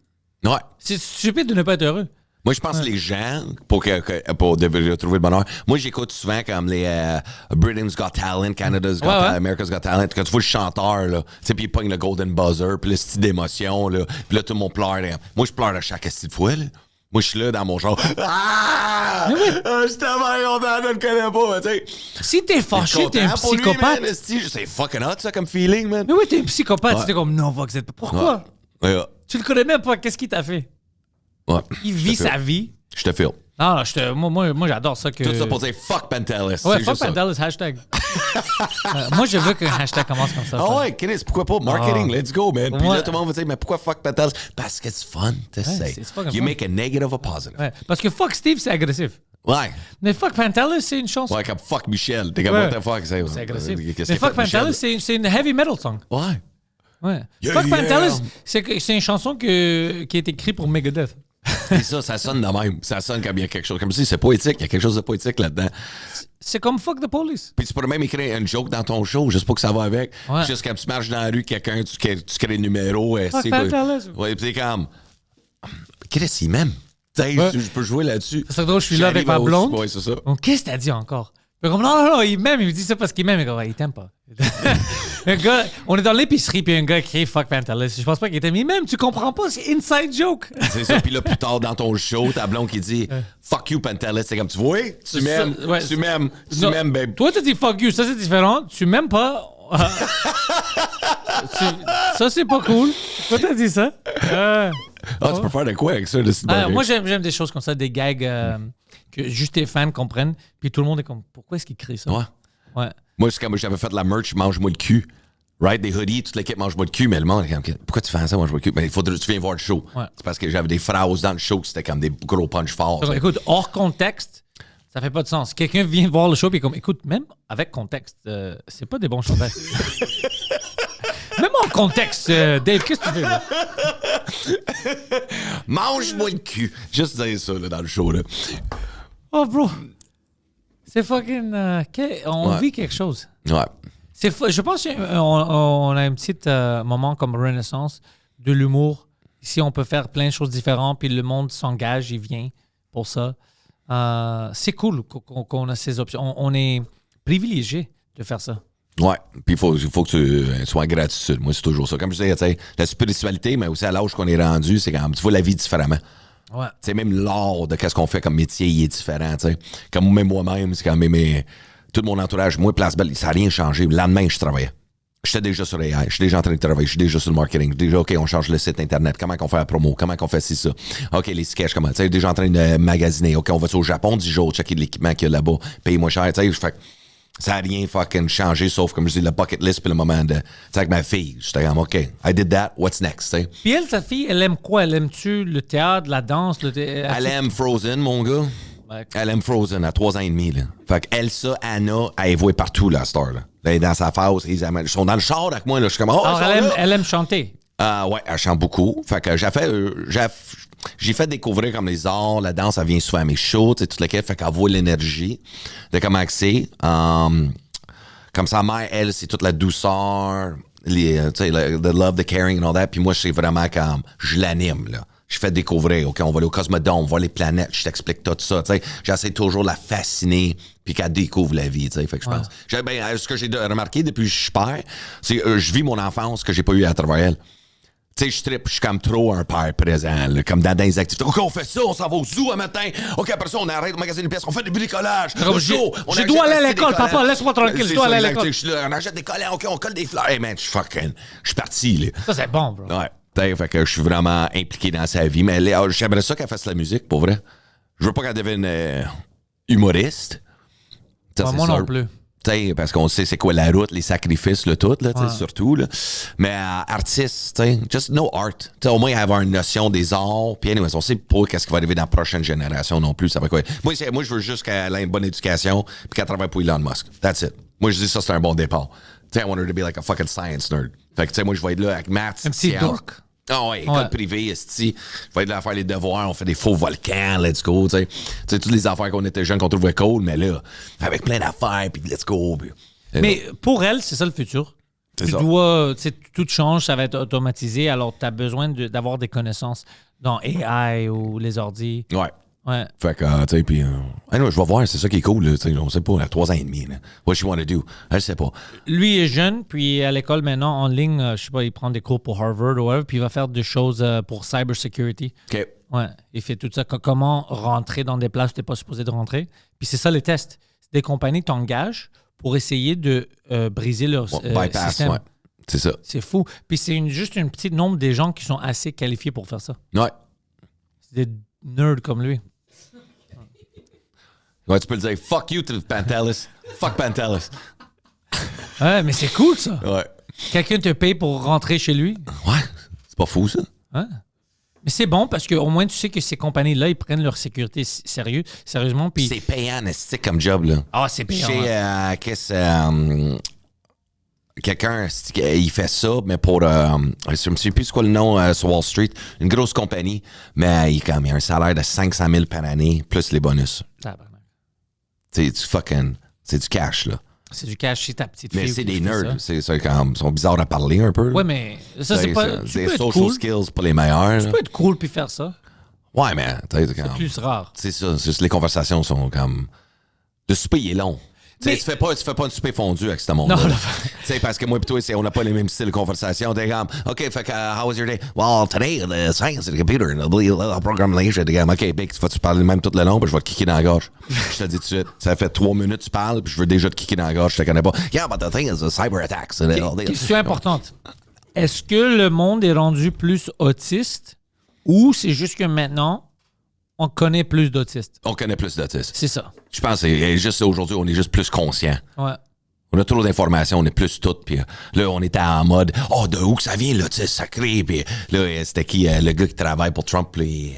B: Ouais.
C: C'est stupide de ne pas être heureux.
B: Moi, je pense que les gens, pour trouver le bonheur, moi, j'écoute souvent comme les Britain's Got Talent, Canada's Got Talent, America's Got Talent. Quand tu vois le chanteur, là, tu sais, puis il pogne le Golden Buzzer, puis le style d'émotion, là, puis là, tout le monde pleure. Moi, je pleure à chaque style de fois, là. Moi, je suis là dans mon genre. Ah! Je suis tellement content, je le connais pas, tu sais.
C: Si t'es fâché, t'es un psychopathe.
B: C'est fucking hot, ça, comme feeling, man.
C: Mais oui, t'es un psychopathe. T'es comme, non, Vox, pourquoi?
B: Ouais.
C: Tu le connais même pas. Qu'est-ce qu'il t'a fait?
B: Ouais.
C: Il vit sa vie.
B: Je te file.
C: Non, moi, j'adore ça.
B: Tout ça pour dire fuck Pantelis.
C: Ouais, fuck Pantelis, hashtag. Moi, je veux qu'un hashtag commence comme ça.
B: Ah ouais, Chris, pourquoi pas? Marketing, let's go, man. Puis là, tout le monde va dire, mais pourquoi fuck Pantelis? Parce que c'est fun to say. You make a negative a positive.
C: Ouais. Parce que fuck Steve, c'est agressif.
B: Ouais.
C: Mais fuck Pantelis, c'est une chanson.
B: Ouais, comme fuck Michel. T'es comme, what the fuck?
C: C'est agressif. Mais fuck Pantelis, c'est une heavy metal song.
B: Ouais.
C: Yeah, fuck Pantelis, c'est une chanson qui est écrite pour Megadeth.
B: Et ça sonne de même. Ça sonne comme il y a quelque chose. Comme si c'est poétique. Il y a quelque chose de poétique là-dedans.
C: C'est comme fuck the police.
B: Puis tu pourrais même écrire une joke dans ton show. Je sais pas que ça va avec.
C: Ouais.
B: Juste quand tu marches dans la rue, quelqu'un, tu crées le numéro.
C: Fuck Pantelis.
B: Ouais, puis c'est comme. Qu'est-ce qu'il m'aime? Je peux jouer là-dessus.
C: C'est drôle, je suis là avec ma blonde.
B: Ouais, c'est ça.
C: Donc, qu'est-ce que t'as dit encore? Comme, non, il m'aime. Il me dit ça parce qu'il m'aime. Il t'aime pas. Un gars, on est dans l'épicerie, puis un gars crie fuck Pantelis. Je pense pas qu'il t'aime. Il m'aime, tu comprends pas, c'est inside joke.
B: C'est ça. Puis là, plus tard dans ton show, ta blonde qui dit fuck you, Pantelis. C'est comme, tu vois, tu m'aimes, tu m'aimes, babe.
C: Toi, tu dis fuck you, ça c'est différent. Tu m'aimes pas. Ça, c'est pas cool. Pourquoi t'as dit ça?
B: Tu peux faire de quoi avec ça?
C: Moi, j'aime des choses comme ça, des gags que juste tes fans comprennent. Puis tout le monde est comme, pourquoi est-ce qu'ils crient ça? Ouais.
B: Moi, c'est comme j'avais fait de la merch, mange-moi le cul. Right? Des hoodies, toute l'équipe mange-moi le cul, mais le monde est comme, pourquoi tu fais ça, mange-moi le cul? Mais il faudrait que tu viennes voir le show.
C: Ouais.
B: C'est parce que j'avais des phrases dans le show qui c'était comme des gros punch forts.
C: Donc, écoute, hors contexte, ça fait pas de sens. Quelqu'un vient voir le show et comme, écoute, même avec contexte, c'est pas des bons chandails. Même en contexte, Dave, qu'est-ce que tu fais là?
B: Mange-moi le cul. Juste dire ça là, dans le show. Là.
C: Oh, bro. C'est fucking... on vit quelque chose.
B: Ouais.
C: Je pense qu'on a un petit moment comme Renaissance de l'humour. Ici, on peut faire plein de choses différentes, puis le monde s'engage, il vient pour ça. C'est cool qu'on a ces options. On est privilégié de faire ça.
B: Ouais, puis il faut que tu sois en gratitude. Moi, c'est toujours ça. Comme je disais, la spiritualité, mais aussi à l'âge qu'on est rendu, c'est quand tu vois la vie différemment.
C: Ouais.
B: Tu sais, même l'art de qu'est-ce qu'on fait comme métier, il est différent, tu sais. Comme même moi-même, c'est quand même tout mon entourage, moi, Place Belle, ça n'a rien changé. Le lendemain, je travaillais. J'étais déjà sur AI, je suis déjà en train de travailler, je suis déjà sur le marketing. Déjà, OK, on change le site Internet. Comment on fait la promo? Comment on fait ci, ça? OK, les sketchs, comment? Tu sais, déjà en train de magasiner. OK, on va au Japon 10 jours, checker l'équipement qu'il y a là-bas, paye moins cher. Tu sais, je fais ça n'a rien fucking changé, sauf, comme je dis, le bucket list puis le moment de... Tu sais, avec ma fille, j'étais comme, OK, I did that, what's next, tu sais?
C: Puis elle, ta fille, elle aime quoi? Elle aime-tu le théâtre, la danse?
B: Elle aime Frozen, mon gars.
C: Ouais.
B: Elle aime Frozen à 3 ans et demi, là. Fait que Anna, elle est vouée partout, là, à cette heure, là. Elle est dans sa phase, ils sont dans le char avec moi, là. Je suis comme, oh,
C: alors, elle aime chanter.
B: Ouais, elle chante beaucoup. Fait que j'ai fait découvrir comme les arts, la danse, elle vient souvent à mes shows, tu sais, toute laquelle, fait qu'elle voit l'énergie de comment c'est. Comme sa mère, elle, c'est toute la douceur, tu sais, the love, the caring and all that. Puis moi, c'est vraiment comme, je l'anime, là. Je fais découvrir, OK, on va aller au Cosmodome, on va voir les planètes, je t'explique tout ça, tu sais. J'essaie toujours de la fasciner, puis qu'elle découvre la vie, tu sais. Fait que je pense. Ce que j'ai remarqué depuis que je suis père, c'est que je vis mon enfance que j'ai pas eu à travers elle. Tu sais, je suis comme trop un père présent, là, comme dans des activités. OK, on fait ça, on s'en va au zoo un matin. OK, après ça, on arrête au magasin de pièces, on fait du bricolage.
C: Je dois aller à l'école, papa, laisse-moi tranquille, je dois aller à l'école.
B: On achète des collants, OK, on colle des fleurs. Hey man, je suis parti, là.
C: Ça, c'est bon, bro.
B: Ouais. Fait que je suis vraiment impliqué dans sa vie. Mais j'aimerais ça qu'elle fasse la musique, pour vrai. Je veux pas qu'elle devienne humoriste. Ça,
C: moi non plus.
B: Parce qu'on sait c'est quoi la route, les sacrifices, le tout, là, surtout. Là. Mais artiste, just no art. T'sais, au moins avoir une notion des arts. Puis anyways, on sait pas qu'est-ce qui va arriver dans la prochaine génération non plus. Ça va quoi. Moi, je veux juste qu'elle ait une bonne éducation puis qu'elle travaille pour Elon Musk. That's it. Moi, je dis ça, c'est un bon départ. I want her to be like a fucking science nerd. Fait que, moi, je vais être là avec Matt.
C: Un petit dork.
B: Ah ouais, école privée, esti. Je vais être là à faire les devoirs, on fait des faux volcans, let's go, tu sais. Toutes les affaires qu'on était jeunes qu'on trouvait cool, mais là, avec plein d'affaires, puis let's go. Puis,
C: mais pour elle, c'est ça le futur. Tu dois, tout change, ça va être automatisé, alors tu as besoin d'avoir des connaissances dans AI ou les ordi.
B: Ouais.
C: Ouais.
B: Fait que, tu sais, puis, je vais voir, c'est ça qui est cool, là, on sait pas, à 3 ans et demi, là. What you want to do? Je sais pas.
C: Lui est jeune, puis à l'école maintenant, en ligne, je sais pas, il prend des cours pour Harvard ou whatever, puis il va faire des choses pour cybersecurity.
B: OK.
C: Ouais, il fait tout ça. Comment rentrer dans des places où tu n'es pas supposé de rentrer. Puis c'est ça les tests. Des compagnies t'engagent pour essayer de briser leur
B: bypass,
C: système.
B: Ouais. C'est ça.
C: C'est fou. Puis c'est juste une petite nombre des gens qui sont assez qualifiés pour faire ça.
B: Ouais.
C: C'est des nerds comme lui.
B: Ouais, tu peux le dire, fuck you to Pantelis. Fuck Pantelis.
C: Ouais, mais c'est cool, ça.
B: Ouais.
C: Quelqu'un te paye pour rentrer chez lui.
B: Ouais, c'est pas fou, ça.
C: Ouais. Mais c'est bon parce qu'au moins, tu sais que ces compagnies-là, ils prennent leur sécurité sérieusement. Puis...
B: C'est payant, c'est comme job, là.
C: Ah, c'est payant.
B: Chez, quelqu'un, il fait ça, mais pour... je me souviens plus c'est quoi le nom sur Wall Street. Une grosse compagnie, mais il a un salaire de 500 000 par année, plus les bonus. C'est du cash, là.
C: C'est du cash chez ta petite fille.
B: Mais c'est des nerds. Ils sont bizarres à parler un peu.
C: Ouais, mais ça, c'est pas...
B: Des social skills pas les meilleurs.
C: Tu peux être cool puis faire ça.
B: Ouais, mais...
C: C'est plus rare.
B: C'est ça. C'est juste les conversations sont comme... Le souper, il est long. Tu fais pas une souper fondue avec ce monde-là. Non, parce que moi et toi, on n'a pas les mêmes styles de conversation. T'es comme, OK, fait que, how was your day? Well, today, the science of the computer, the programmation. T'es comme, OK, Big, tu parles même tout le long, puis je vais te kicker dans la gorge. Je te dis tout de suite, ça fait 3 minutes que tu parles, puis je veux déjà te kicker dans la gorge, je te connais pas. Yeah, but the thing is the cyber attacks.
C: Question importante. Est-ce que le monde est rendu plus autiste ou c'est juste que maintenant, on connaît plus d'autistes?
B: On connaît plus d'autistes.
C: C'est ça.
B: Je pense que c'est juste aujourd'hui, on est juste plus conscient.
C: Ouais.
B: On a trop d'informations, on est plus toutes. Puis là, on était en mode, de où que ça vient, l'autisme sacré? Puis là, c'était qui, le gars qui travaille pour Trump, puis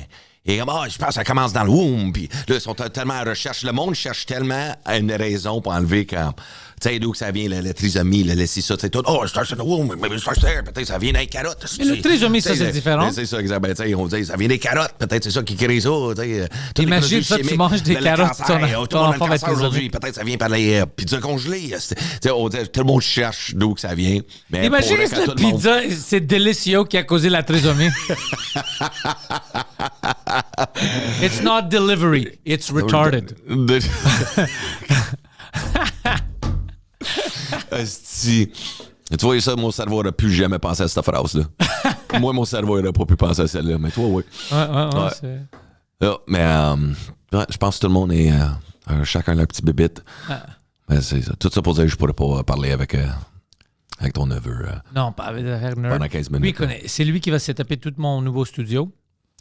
B: et comme, je pense que ça commence dans le womb. Puis là, ils sont tellement en recherche. Le monde cherche tellement une raison pour enlever comme... Tu sais, d'où que ça vient, la trisomie, c'est ça, tu sais, tout. Oh, je cherche dans le womb, mais je cherche there. Peut-être ça vient des carottes.
C: Mais le trisomie, ça, c'est différent.
B: C'est ça, exactement. Tu sais, on dit, ça vient des carottes. Peut-être c'est ça qui crée ça.
C: Imagine ça, tu manges des carottes, ton enfant va être
B: aujourd'hui. Peut-être ça vient par les pizzas congelées. On dit, tout le monde cherche d'où que ça vient. Mais
C: imagine que la pizza, c'est Delicio qui a causé la trisomie. It's not delivery, it's retarded.
B: Asti. Tu vois ça, mon cerveau n'aurait plus jamais pensé à cette phrase-là. Moi, mon cerveau n'aurait pas pu penser à celle-là, mais toi, oui.
C: Ouais.
B: Mais je pense que tout le monde est chacun leur petit bébite. Mais c'est ça. Tout ça pour dire que je pourrais pas parler avec ton neveu.
C: Non, pas avec Nerd.
B: Pendant 15 minutes.
C: Lui, c'est lui qui va se taper tout mon nouveau studio.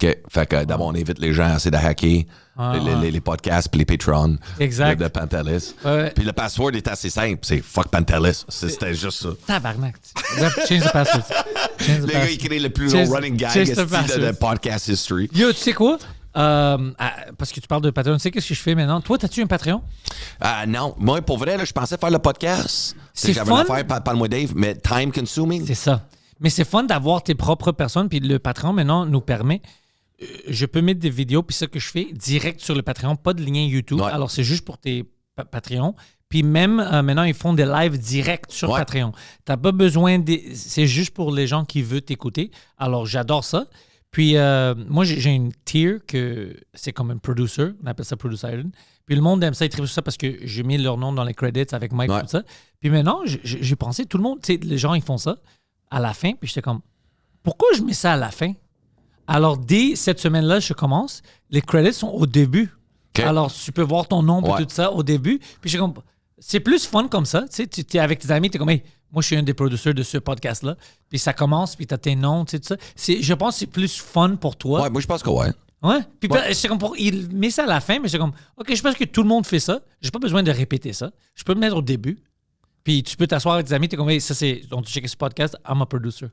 B: OK. Fait que d'abord, on invite les gens à essayer de hacker les podcasts puis les Patreons de Pantelis. Puis le password est assez simple. C'est fuck Pantelis. C'était juste ça.
C: Tabarnak. Change the password.
B: Le gars, il crée le plus long running gag de podcast history.
C: Yo, tu sais quoi? Parce que tu parles de Patreon, tu sais qu'est-ce que je fais maintenant? Toi, t'as-tu un Patreon?
B: Non. Moi, pour vrai, là, je pensais faire le podcast.
C: C'est
B: j'avais
C: fun.
B: une affaire, parle-moi Dave, mais time consuming.
C: C'est ça. Mais c'est fun d'avoir tes propres personnes. Puis le Patreon, maintenant, nous permet... je peux mettre des vidéos, puis ça que je fais, direct sur le Patreon, pas de lien YouTube. Ouais. Alors, c'est juste pour tes Patreons. Puis même, maintenant, ils font des lives directs sur Patreon. T'as pas besoin... C'est juste pour les gens qui veulent t'écouter. Alors, j'adore ça. Puis, moi, j'ai une tier que c'est comme un producer. On appelle ça Producer Island. Puis, le monde aime ça, ils trippent sur ça parce que j'ai mis leur nom dans les credits avec Mike et tout ça. Puis maintenant, j'ai pensé, tout le monde, tu sais, les gens, ils font ça à la fin. Puis, j'étais comme, pourquoi je mets ça à la fin? Alors, dès cette semaine-là, je commence, les credits sont au début. Okay. Alors, tu peux voir ton nom et tout ça au début. Puis, j'ai comme, c'est plus fun comme ça. Tu sais, tu es avec tes amis, tu es comme, hey, moi, je suis un des producteurs de ce podcast-là. Puis, ça commence, puis tu as tes noms, tu sais, tout ça. Je pense que c'est plus fun pour toi.
B: Ouais, moi, je pense que ouais.
C: Ouais. Puis, c'est comme il met ça à la fin, mais c'est comme, OK, je pense que tout le monde fait ça. J'ai pas besoin de répéter ça. Je peux le mettre au début. Puis, tu peux t'asseoir avec tes amis, tu es comme, hey, ça, c'est, on te check ce podcast, I'm a producer.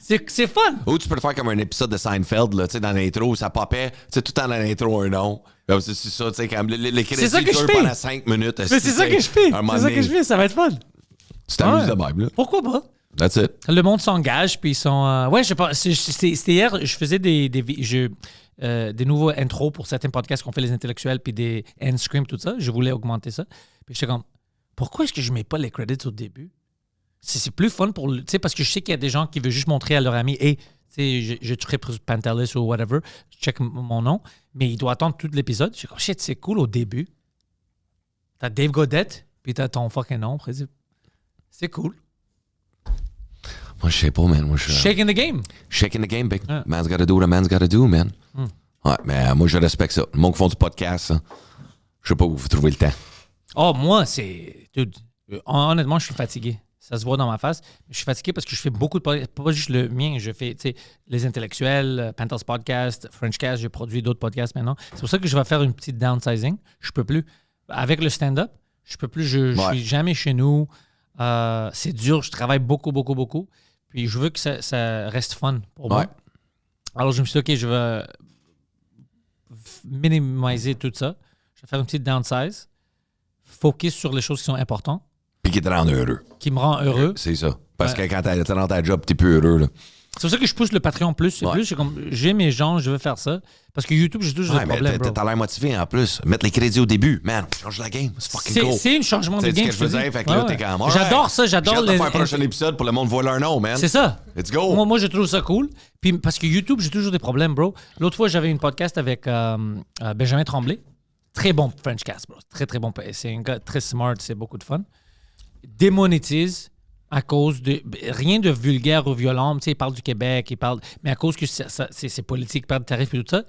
C: C'est fun!
B: Ou tu peux le faire comme un épisode de Seinfeld, là, tu sais, dans l'intro, ça popait, tu sais, tout le temps dans l'intro, un nom. C'est ça, tu sais, comme les crédits durent pendant 5 minutes.
C: Mais c'est ça que je fais! C'est ça que je fais, ça va être fun!
B: Tu t'amuses de même, là.
C: Pourquoi pas?
B: That's it.
C: Le monde s'engage, puis ils sont... Ouais, je pense... C'était hier, je faisais des nouveaux intros pour certains podcasts qu'on fait les intellectuels, puis des end scream, tout ça. Je voulais augmenter ça. Puis j'étais comme, pourquoi est-ce que je mets pas les credits au début? C'est plus fun pour... Tu sais, parce que je sais qu'il y a des gens qui veulent juste montrer à leur ami, hey, tu sais, je check pour Pantelis ou whatever, je check mon nom, mais il doit attendre tout l'épisode. Je suis comme, shit, c'est cool au début. T'as Dave Godette, puis t'as ton fucking nom. C'est cool.
B: Moi, je sais pas, man. Moi,
C: shaking the game.
B: Shaking the game, big. Yeah. Man's gotta do what a man's gotta do, man. Ouais, mais moi, je respecte ça. Le monde qui font du podcast, ça, je sais pas où vous trouvez le temps.
C: Oh, moi, c'est... Dude, honnêtement, je suis fatigué. Ça se voit dans ma face. Je suis fatigué parce que je fais beaucoup de podcasts. Pas juste le mien. Je fais les intellectuels, Pantelis Podcast, Frenchcast. J'ai produit d'autres podcasts maintenant. C'est pour ça que je vais faire une petite downsizing. Je peux plus. Avec le stand-up, je peux plus. Je suis jamais chez nous. C'est dur. Je travaille beaucoup, beaucoup, beaucoup. Puis je veux que ça reste fun pour moi. Alors je me suis dit, OK, je vais minimiser tout ça. Je vais faire une petite downsize. Focus sur les choses qui sont importantes.
B: Puis qui te rend heureux.
C: Qui me rend heureux.
B: C'est ça. Parce que quand t'es dans ta job, t'es plus heureux, là.
C: C'est pour ça que je pousse le Patreon plus. C'est comme, j'ai mes gens, je veux faire ça. Parce que YouTube, j'ai toujours des problèmes, bro.
B: T'as l'air motivé en plus. Mettre les crédits au début. Man, on change la game. C'est fucking cool.
C: C'est un changement de game.
B: C'est ce que je veux dire. Fait que là, t'es quand même.
C: J'adore ça. J'adore
B: J'ai hâte de faire un prochain épisode pour le monde voit leur nom, man.
C: C'est ça.
B: Let's go.
C: Moi, je trouve ça cool. Puis parce que YouTube, j'ai toujours des problèmes, bro. L'autre fois, j'avais une podcast avec Benjamin Tremblay. Très bon Frenchcast, bro. Très, très bon. C'est un gars très smart. C'est beaucoup de fun. Démonétise à cause de rien de vulgaire ou violent. Tu sais, il parle du Québec, mais à cause que c'est politique, il parle de tarifs et tout ça.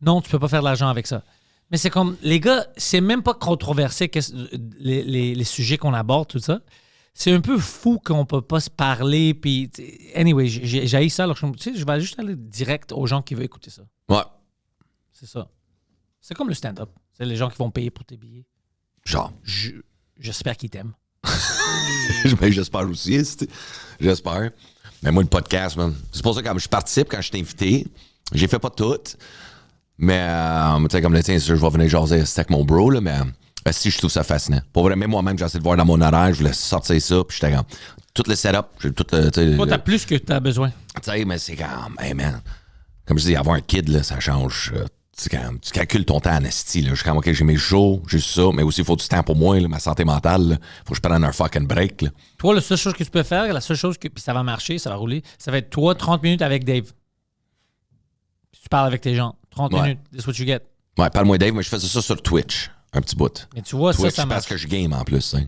C: Non, tu peux pas faire de l'argent avec ça. Mais c'est comme, les gars, c'est même pas controversé les sujets qu'on aborde, tout ça. C'est un peu fou qu'on peut pas se parler. Puis, anyway, j'ai haï ça. Alors, tu sais, je vais juste aller direct aux gens qui veulent écouter ça.
B: Ouais.
C: C'est ça. C'est comme le stand-up. C'est les gens qui vont payer pour tes billets.
B: Genre.
C: J'espère qu'ils t'aiment.
B: Ben, j'espère aussi. J'espère. Mais moi, le podcast, man. C'est pour ça que quand je participe, quand je suis invité, j'ai fait pas tout. Mais, tu sais, comme le tien, je vais venir jaser avec mon bro, là, mais si je trouve ça fascinant. Pour vrai, même moi-même, j'ai essayé de voir dans mon horaire, je voulais sortir ça, puis j'étais comme. Tout le setup, j'ai tout le.
C: Toi, t'as plus que t'as besoin.
B: Tu sais, mais c'est comme. Hey, man. Comme je dis, avoir un kid, là, ça change. Tu calcules ton temps en esti, là. Je suis comme, OK, j'ai mes jours, juste ça, mais aussi, il faut du temps pour moi, là, ma santé mentale, là. Faut que je prenne un fucking break, là.
C: Toi, la seule chose que tu peux faire, la seule chose puis ça va marcher, ça va rouler, ça va être toi, 30 minutes avec Dave. Puis tu parles avec tes gens. 30 minutes, that's what you get.
B: Ouais, parle-moi Dave, mais je faisais ça sur Twitch, un petit bout.
C: Mais tu vois,
B: Twitch,
C: ça marche.
B: parce que je game en plus, hein.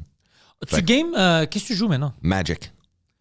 C: Tu games, qu'est-ce que tu joues maintenant?
B: Magic.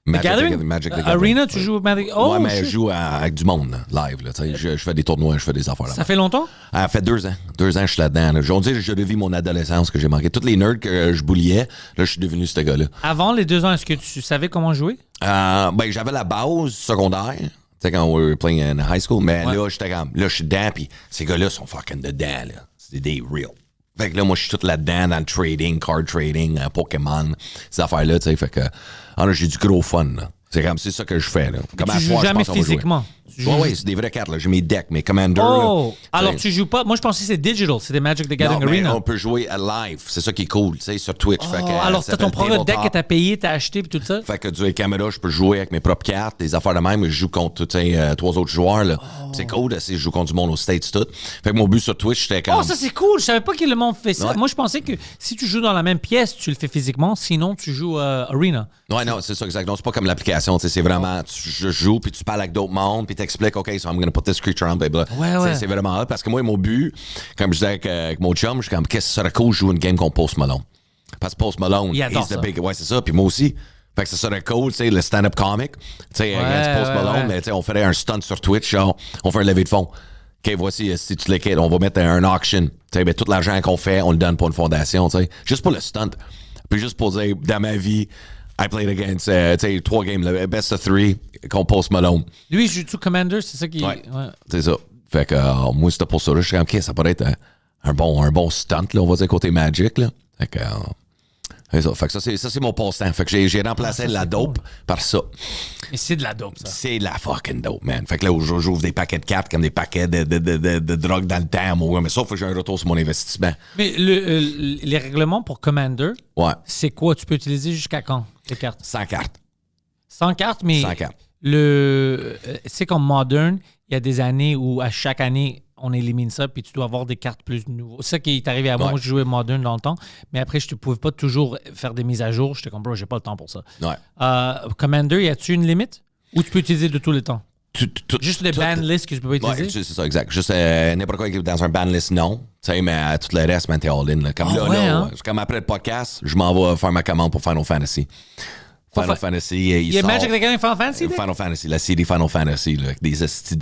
C: Magic the Arena, tu joues Magic? Oh,
B: ouais, mais je joue avec du monde, là, live. Là, je fais des tournois, je fais des affaires.
C: Ça fait longtemps?
B: Ça fait 2 ans. 2 ans, je suis là-dedans. Là. On dirait que je revis mon adolescence que j'ai manqué. Tous les nerds que je bouliais, là, je suis devenu ce gars-là.
C: Avant les 2 ans, est-ce que tu savais comment jouer?
B: Ben, j'avais la base secondaire. Tu sais, quand we were playing in high school. Mais là, j'étais comme, là, je suis dedans, puis ces gars-là sont fucking dedans, là. C'est des real. Fait que là, moi, je suis tout là-dedans dans le trading, card trading, Pokémon, ces affaires-là, tu sais. Fait que, là, j'ai du gros fun, là. C'est comme, c'est ça que je fais, là.
C: Comme tu joues jamais physiquement?
B: Oui, c'est des vraies cartes, là. J'ai mes decks, mes commanders.
C: Oh! Là, alors, tu joues pas... Moi, je pensais que c'est digital. C'est des Magic the Gathering Arena.
B: On peut jouer à live. C'est ça qui est cool, tu sais, sur Twitch.
C: Oh,
B: fait que,
C: alors, t'as ton propre deck que t'as payé, t'as acheté, puis tout ça?
B: Fait que du caméra, je peux jouer avec mes propres cartes, des affaires de même. Je joue contre, tu sais, 3 autres joueurs, là. C'est cool, je joue contre du monde aux States, tout. Fait que mon but sur Twitch, c'était comme...
C: Oh, ça, c'est cool! Je savais pas que le monde fait ça. Ouais. Moi, je pensais que si tu joues dans la même pièce, tu le fais physiquement. Sinon, tu joues Arena.
B: Ouais, non, c'est ça, exactement. C'est pas comme l'application, tu sais, c'est vraiment... Je joue, puis tu parles avec d'autres mondes, puis t'expliques, OK, so I'm gonna put this creature on, blablabla.
C: Ouais.
B: C'est vraiment hot, parce que moi, mon but, comme je disais avec mon chum, je suis comme, qu'est-ce que ça serait cool, je joue une game contre Post Malone. Parce que Post Malone,
C: he's the big...
B: Ouais, c'est ça, puis moi aussi. Fait que ça serait cool, tu sais, le stand-up comic, tu sais, against Post Malone, mais tu sais, on ferait un stunt sur Twitch, genre, on fait un levée de fonds. OK, voici, si tu l'équites, on va mettre un auction. Tu sais, ben, tout l'argent qu'on fait, on le donne pour une fondation, tu sais. Juste pour le stunt. Puis juste pour dire, dans ma vie, I played against, tu sais, 3 games, le best of 3 contre Post Malone.
C: Lui, il joue-tu Commander? C'est ça qui...
B: Ouais. C'est ça. Fait que moi, c'était pour ça. Là, je suis comme, OK, ça pourrait être un bon stunt, là, on va dire, côté Magic, là. Fait que... c'est ça. Fait que ça, c'est mon passe-temps. Fait que j'ai remplacé la dope par ça.
C: Mais c'est de la dope, ça.
B: C'est de la fucking dope, man. Fait que là, j'ouvre des paquets de cartes comme des paquets de drogue dans le temps, moi. Mais sauf que j'ai un retour sur mon investissement.
C: Mais les règlements pour Commander,
B: ouais.
C: C'est quoi? Tu peux utiliser jusqu'à quand, les cartes?
B: 100 cartes.
C: 100 cartes, mais...
B: 100 cartes.
C: C'est comme Modern, il y a des années où à chaque année, on élimine ça, puis tu dois avoir des cartes plus nouveaux. C'est ça qui est arrivé à moi. Moi, je jouais Modern dans le temps, mais après, je ne pouvais pas toujours faire des mises à jour. J'étais comme, bro, j'ai pas le temps pour ça.
B: Ouais.
C: Commander, y a-tu une limite? Ou tu peux utiliser de tous les temps? Juste les ban lists que tu peux pas utiliser?
B: Ouais, c'est ça, exact. Juste n'importe quoi qui est dans un ban list, non. Tu sais, mais tout le reste, man, t'es all-in. Là. Comme comme après le podcast, je m'en vais faire ma commande pour Final Fantasy. Final Fantasy.
C: Il y a Magic the Gathering Final Fantasy?
B: Final Fantasy, la série Final Fantasy, là, avec des estis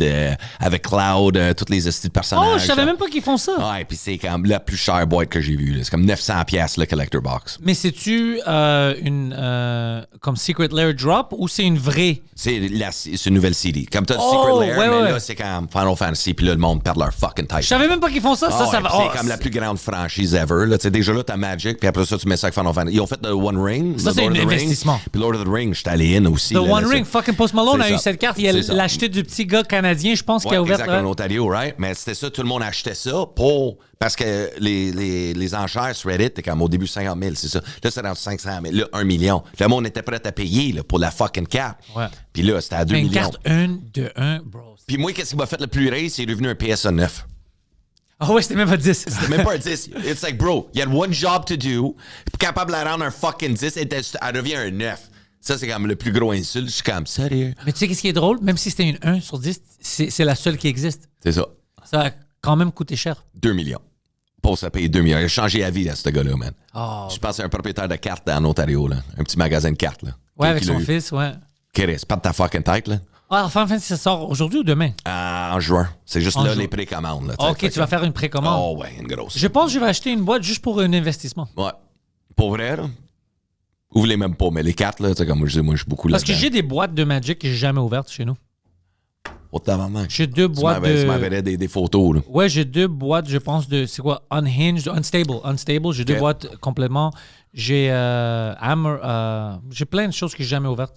B: avec Cloud, toutes les estis de personnages.
C: Oh, je savais même pas qu'ils font ça.
B: Ouais, puis c'est comme la plus chère boîte que j'ai vue. C'est comme 900$ le collector box.
C: Mais c'est-tu comme Secret Lair Drop ou c'est une vraie?
B: C'est une nouvelle CD. Comme t'as Secret Lair, mais là, c'est comme Final Fantasy, puis là, le monde perd leur fucking tête.
C: Je savais même pas qu'ils font ça.
B: C'est comme la plus grande franchise ever. Là. Déjà là, t'as Magic, puis après ça, tu mets ça avec Final Fantasy. Ils ont fait le One Ring.
C: Ça, c'est un investissement.
B: Puis Lord of the Rings, j'étais allé in aussi.
C: The One Ring, fucking Post Malone a eu cette carte. Il a acheté du petit gars canadien, je pense, qui a ouvert.
B: Exact, en Ontario, right? Mais c'était ça, tout le monde achetait ça parce que les enchères sur Reddit, c'était comme au début 50 000, c'est ça. Là, c'était dans 500 000, là, 1 million. Le monde était prêt à payer là, pour la fucking carte. Ouais. Puis là, c'était à 2 millions.
C: Une carte 1 de 1, bro.
B: Puis moi, qu'est-ce qui m'a fait le plus rire, c'est devenu un PSA 9.
C: Ah ouais, c'était même pas 10.
B: C'était même pas un 10. It's like, bro, you had one job to do. Capable de la rendre un fucking 10, elle devient un 9. Ça, c'est comme le plus gros insulte. Je suis comme, sérieux.
C: Mais tu sais, qu'est-ce qui est drôle? Même si c'était une 1 sur 10, c'est la seule qui existe.
B: C'est ça.
C: Ça a quand même coûté cher.
B: 2 millions. Pour ça payer 2 millions. Il a changé la vie à ce gars-là, man.
C: Oh,
B: je pense que c'est un propriétaire de cartes en Ontario, là. Un petit magasin de cartes, là.
C: Ouais, avec son fils, ouais.
B: Kéris, pas de ta fucking tête, là.
C: Ah, enfin, ça sort aujourd'hui ou demain?
B: En juin. C'est juste là les précommandes. Là,
C: OK, tu vas faire une précommande.
B: Oh, ouais, une grosse.
C: Je pense que je vais acheter une boîte juste pour un investissement.
B: Ouais. Pour vrai, là? Vous voulez même pas, mais les cartes, là, tu sais, comme moi, je suis beaucoup là.
C: Parce que j'ai des boîtes de Magic que j'ai jamais ouvertes chez nous. J'ai 2 boîtes
B: tu m'avais des photos, là.
C: Ouais, j'ai 2 boîtes, je pense, de... C'est quoi? Unhinged, Unstable. J'ai 2 boîtes complètement. J'ai Hammer... j'ai plein de choses que j'ai jamais ouvertes.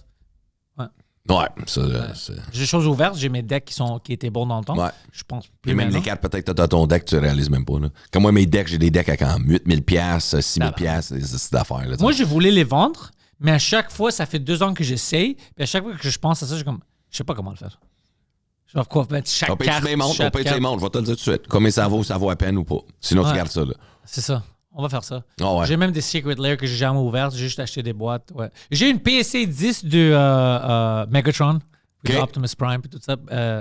B: Ouais, ça, c'est...
C: J'ai des choses ouvertes, j'ai mes decks qui étaient bons dans le temps. Ouais. Je pense.
B: Puis même les cartes, peut-être que tu as ton deck, tu réalises même pas. Là. Comme moi, mes decks, j'ai des decks à 8 000 6 000 c'est d'affaires. Là,
C: moi, je voulais les vendre, mais à chaque fois, ça fait 2 ans que j'essaye. Puis à chaque fois que je pense à ça, je sais pas comment le faire. Je vais quoi mettre chaque carte.
B: On peut être je vais te le dire tout de suite. Combien ça vaut à peine ou pas. Sinon, tu gardes ça. Là.
C: C'est ça. On va faire ça.
B: Oh, ouais.
C: J'ai même des Secret Lair que j'ai jamais ouvertes. J'ai juste acheté des boîtes. Ouais. J'ai une PSA 10 de Megatron. Optimus Prime et tout ça.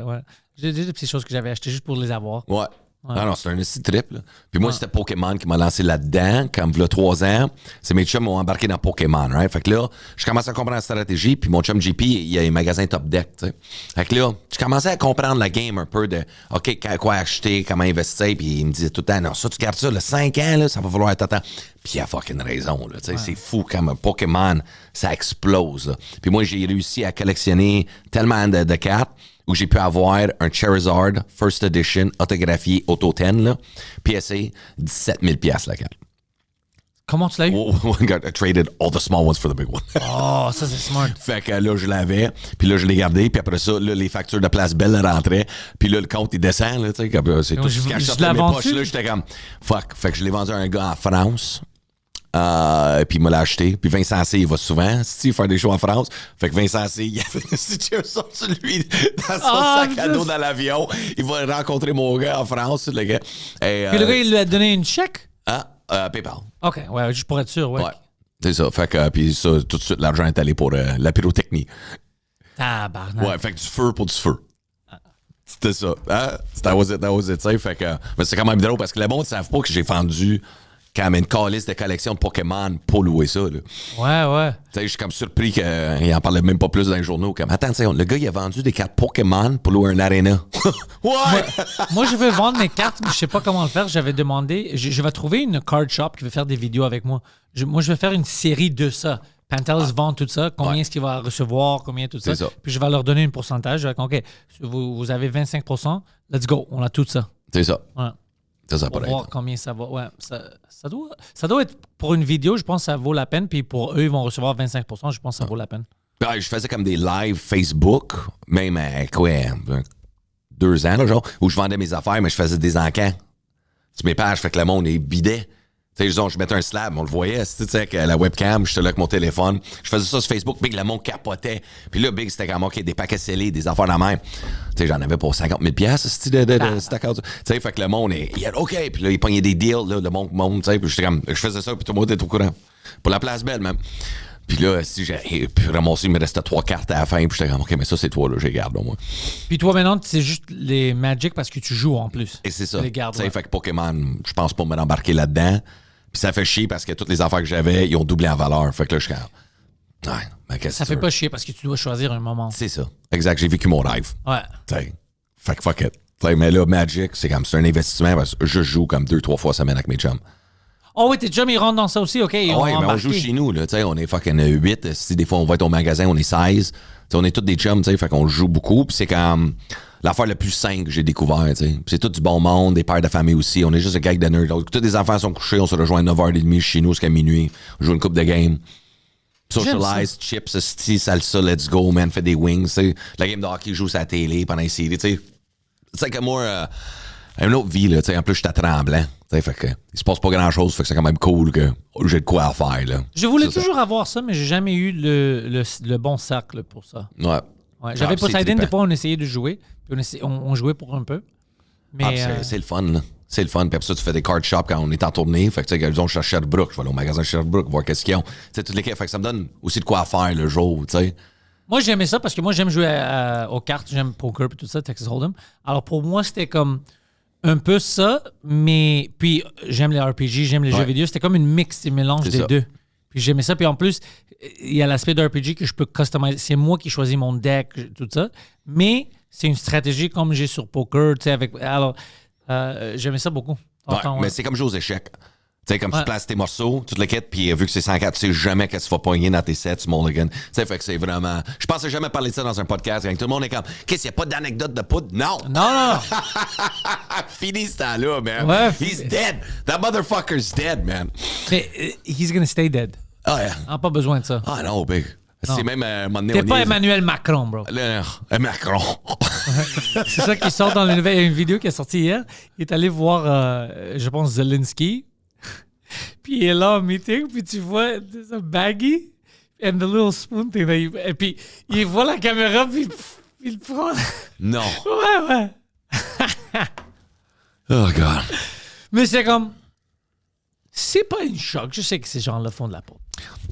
C: Ouais. J'ai des petites choses que j'avais achetées juste pour les avoir.
B: Ouais. Non, c'est un petit trip. Là. Puis moi, c'était Pokémon qui m'a lancé là-dedans. Quand il y a 3 ans, c'est mes chums m'ont embarqué dans Pokémon. Right? Fait que là, je commençais à comprendre la stratégie. Puis mon chum JP, il y a un magasin Top Deck. T'sais. Fait que là, je commençais à comprendre la game un peu de OK, quoi acheter, comment investir. Puis il me disait tout le temps, non, ça, tu gardes ça, 5 ans, là, ça va falloir t'attendre. Puis il a fucking raison. Là, c'est fou comme un Pokémon, ça explose. Là. Puis moi, j'ai réussi à collectionner tellement de cartes où j'ai pu avoir un Charizard First Edition autographié Auto 10, là, PSA, 17 000 $, la carte.
C: Comment tu l'as eu?
B: I traded all the small ones for the big one.
C: Oh, ça, c'est smart.
B: Fait que là, je l'avais, puis là, je l'ai gardé, puis après ça, là, les factures de Place Belle rentraient, puis là, le compte, il descend, là, tu sais, comme c'est tout ce qui achète dans mes poches, là, j'étais comme, fuck. Fait que je l'ai vendu à un gars en France. Puis il m'a l'a acheté. Puis Vincent C, il va souvent faire des shows en France. Fait que Vincent C, il avait un sort sur lui dans son sac à dos dans l'avion. Il va rencontrer mon gars en France, le gars. Et,
C: puis le gars, il lui a donné une chèque?
B: PayPal.
C: OK, ouais, juste pour être sûr, ouais.
B: C'est ça. Fait que, puis ça, tout de suite, l'argent est allé pour la pyrotechnie.
C: Tabarnak.
B: Ouais, fait que du feu pour du feu. C'était ça. Hein? That was it, tu sais. Fait que, mais c'est quand même drôle parce que le monde ne savent pas que j'ai vendu quand même une calice de collection de Pokémon pour louer ça. Là.
C: Ouais.
B: Tu sais, je suis comme surpris qu'il en parlait même pas plus dans les journaux. Comme, attends, le gars, il a vendu des cartes Pokémon pour louer un arena. Ouais!
C: Moi, je veux vendre mes cartes, mais je sais pas comment le faire. J'avais demandé, je vais trouver une card shop qui veut faire des vidéos avec moi. Moi, je vais faire une série de ça. Pantelis vend tout ça, combien est-ce qu'il va recevoir, combien tout ça. Puis je vais leur donner un pourcentage. OK, vous avez 25%, let's go, on a tout ça.
B: C'est ça.
C: Ouais.
B: Ça
C: pour voir combien ça va. Ouais, ça doit être pour une vidéo, je pense que ça vaut la peine. Puis pour eux, ils vont recevoir 25%, je pense que ça vaut la peine.
B: Je faisais comme des lives Facebook, même à 2 ans, là, genre, où je vendais mes affaires, mais je faisais des encans sur mes pages, fait que le monde est bidet. Tu sais, genre, je mettais un slab, on le voyait, tu sais, avec la webcam, j'étais là avec mon téléphone. Je faisais ça sur Facebook, Big, le monde capotait. Puis là, Big, c'était comme, OK, des paquets scellés, des affaires de la même. Tu sais, j'en avais pour 50 000 $, ce style de tu sais, fait que le monde est, OK. Puis là, il pognait des deals, là, le monde, tu sais, puis j'étais comme, je faisais ça, puis tout le monde était au courant. Pour la Place Belle, même. Puis là, si j'ai ramassé, il me restait 3 cartes à la fin, puis j'étais comme, OK, mais ça, c'est toi, là, j'ai gardé, moi.
C: Puis toi, maintenant, c'est juste les Magic parce que tu joues en plus.
B: Et c'est ça. Tu sais, fait que Pokémon, je pense pas m'embarquer là-dedans. Puis ça fait chier parce que toutes les affaires que j'avais, ils ont doublé en valeur. Fait que là, je suis comme, ouais, mais qu'est-ce que
C: ça fait pas chier parce que tu dois choisir un moment.
B: C'est ça. Exact, j'ai vécu mon rêve.
C: Ouais.
B: T'sais, fait que fuck it. T'sais, mais là, Magic, c'est comme, c'est un investissement parce que je joue comme 2-3 fois semaine avec mes chums.
C: Oh oui, tes chums, ils rentrent dans ça aussi, OK?
B: Ouais, mais on joue chez nous, là. T'sais, on est fucking 8. Si des fois on va être au magasin, on est 16. T'sais, on est tous des chums, t'sais, fait qu'on joue beaucoup. Puis c'est comme l'affaire la plus simple que j'ai découvert, t'sais. C'est tout du bon monde, des pères de famille aussi. On est juste des gars de nerds. Tous les enfants sont couchés, on se rejoint à 9h30 chez nous jusqu'à minuit. On joue une coupe de game. Socialize, chips, sti, salsa, let's go, man, fait des wings. T'sais. La game de hockey joue sur la télé pendant les séries. C'est comme moi, une autre vie. Là, en plus, j'étais tremblant. Fait que, il se passe pas grand-chose. Fait que c'est quand même cool que j'ai de quoi à faire. Là.
C: Je voulais toujours avoir ça, mais j'ai jamais eu le bon cercle pour ça.
B: Ouais.
C: J'avais Poseidon, des fois, on essayait de jouer. Puis on jouait pour un peu. Mais,
B: c'est le fun, là. C'est le fun. Puis après ça, tu fais des card shops quand on est en tournée. Fait que, tu sais, disons, je suis à Sherbrooke. Je vais aller au magasin Sherbrooke, voir qu'est-ce qu'ils ont. Tu sais, toutes les Fait que ça me donne aussi de quoi faire le jour, tu sais.
C: Moi, j'aimais ça parce que moi, j'aime jouer aux cartes. J'aime poker et tout ça, Texas Hold'em. Alors, pour moi, c'était comme un peu ça. Mais puis, j'aime les RPG, j'aime les jeux vidéo. C'était comme une mix, un mélange des deux. Puis, j'aimais ça. Puis, en plus, il y a l'aspect de RPG que je peux customiser. C'est moi qui choisis mon deck, tout ça. Mais c'est une stratégie comme j'ai sur poker, tu sais, avec... Alors... j'aimais ça beaucoup.
B: Mais c'est comme jouer aux échecs. Tu sais, comme tu places tes morceaux, tu te les quittes, puis vu que c'est 104, tu sais jamais qu'est-ce que tu vas pogner dans tes sets, tu mulligan. Tu sais, fait que c'est vraiment. Je pensais jamais parler de ça dans un podcast. Tout le monde est comme, qu'est-ce qu'il n'y a pas d'anecdote de poudre? Non!
C: Non!
B: Fini ce temps-là, man.
C: Ouais,
B: He's dead. That motherfucker's dead, man.
C: Mais he's gonna stay dead.
B: Ah, yeah.
C: On n'a pas besoin de ça.
B: Ah, non, big. C'est même un moment donné.
C: T'es pas Emmanuel Macron, bro.
B: Macron.
C: C'est ça qui sort dans une vidéo qui est sortie hier. Il est allé voir, je pense, Zelensky. Puis il est là en meeting, puis tu vois, there's a baggie and the little spoon thing. Et puis il voit la caméra, puis il le prend.
B: Non.
C: Ouais.
B: Oh, God.
C: Mais c'est comme... C'est pas une choc. Je sais que ces gens-là font de la peau.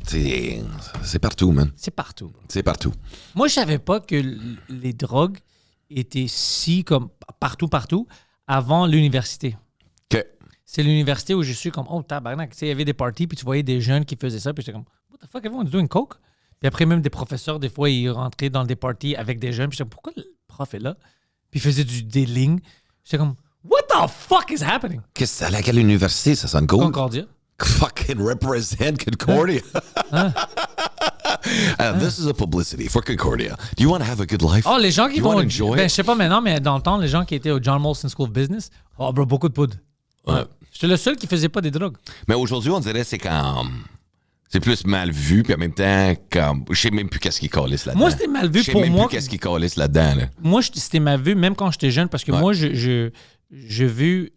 B: C'est partout, man.
C: C'est partout.
B: C'est partout.
C: Moi, je savais pas que les drogues étaient si comme partout avant l'université.
B: OK.
C: C'est l'université où je suis comme, oh, tabarnak. Tu sais, il y avait des parties, puis tu voyais des jeunes qui faisaient ça, puis j'étais comme, what the fuck, everyone's doing coke? Puis après, même des professeurs, des fois, ils rentraient dans des parties avec des jeunes, puis j'étais comme, pourquoi le prof est là? Puis il faisait des lignes. J'étais comme, what the fuck is happening?
B: À laquelle université, ça sonne cool?
C: Concordia.
B: Fucking represent Concordia. This is a publicity for Concordia. Do you want to have a good life?
C: Oh, les gens qui vont...
B: enjoy
C: je sais pas maintenant, mais dans le temps, les gens qui étaient au John Molson School of Business, oh, bro, beaucoup de poudre. Ouais. J'étais le seul qui faisait pas des drogues.
B: Mais aujourd'hui, on dirait que c'est comme... C'est plus mal vu, puis en même temps, comme... Je sais même plus qu'est-ce qui calisse là-dedans.
C: Moi, c'était mal vu pour moi.
B: Je sais même plus qu'est-ce qui calisse là-dedans. Là.
C: Moi, c'était mal vu, même quand j'étais jeune, parce que moi, j'ai vu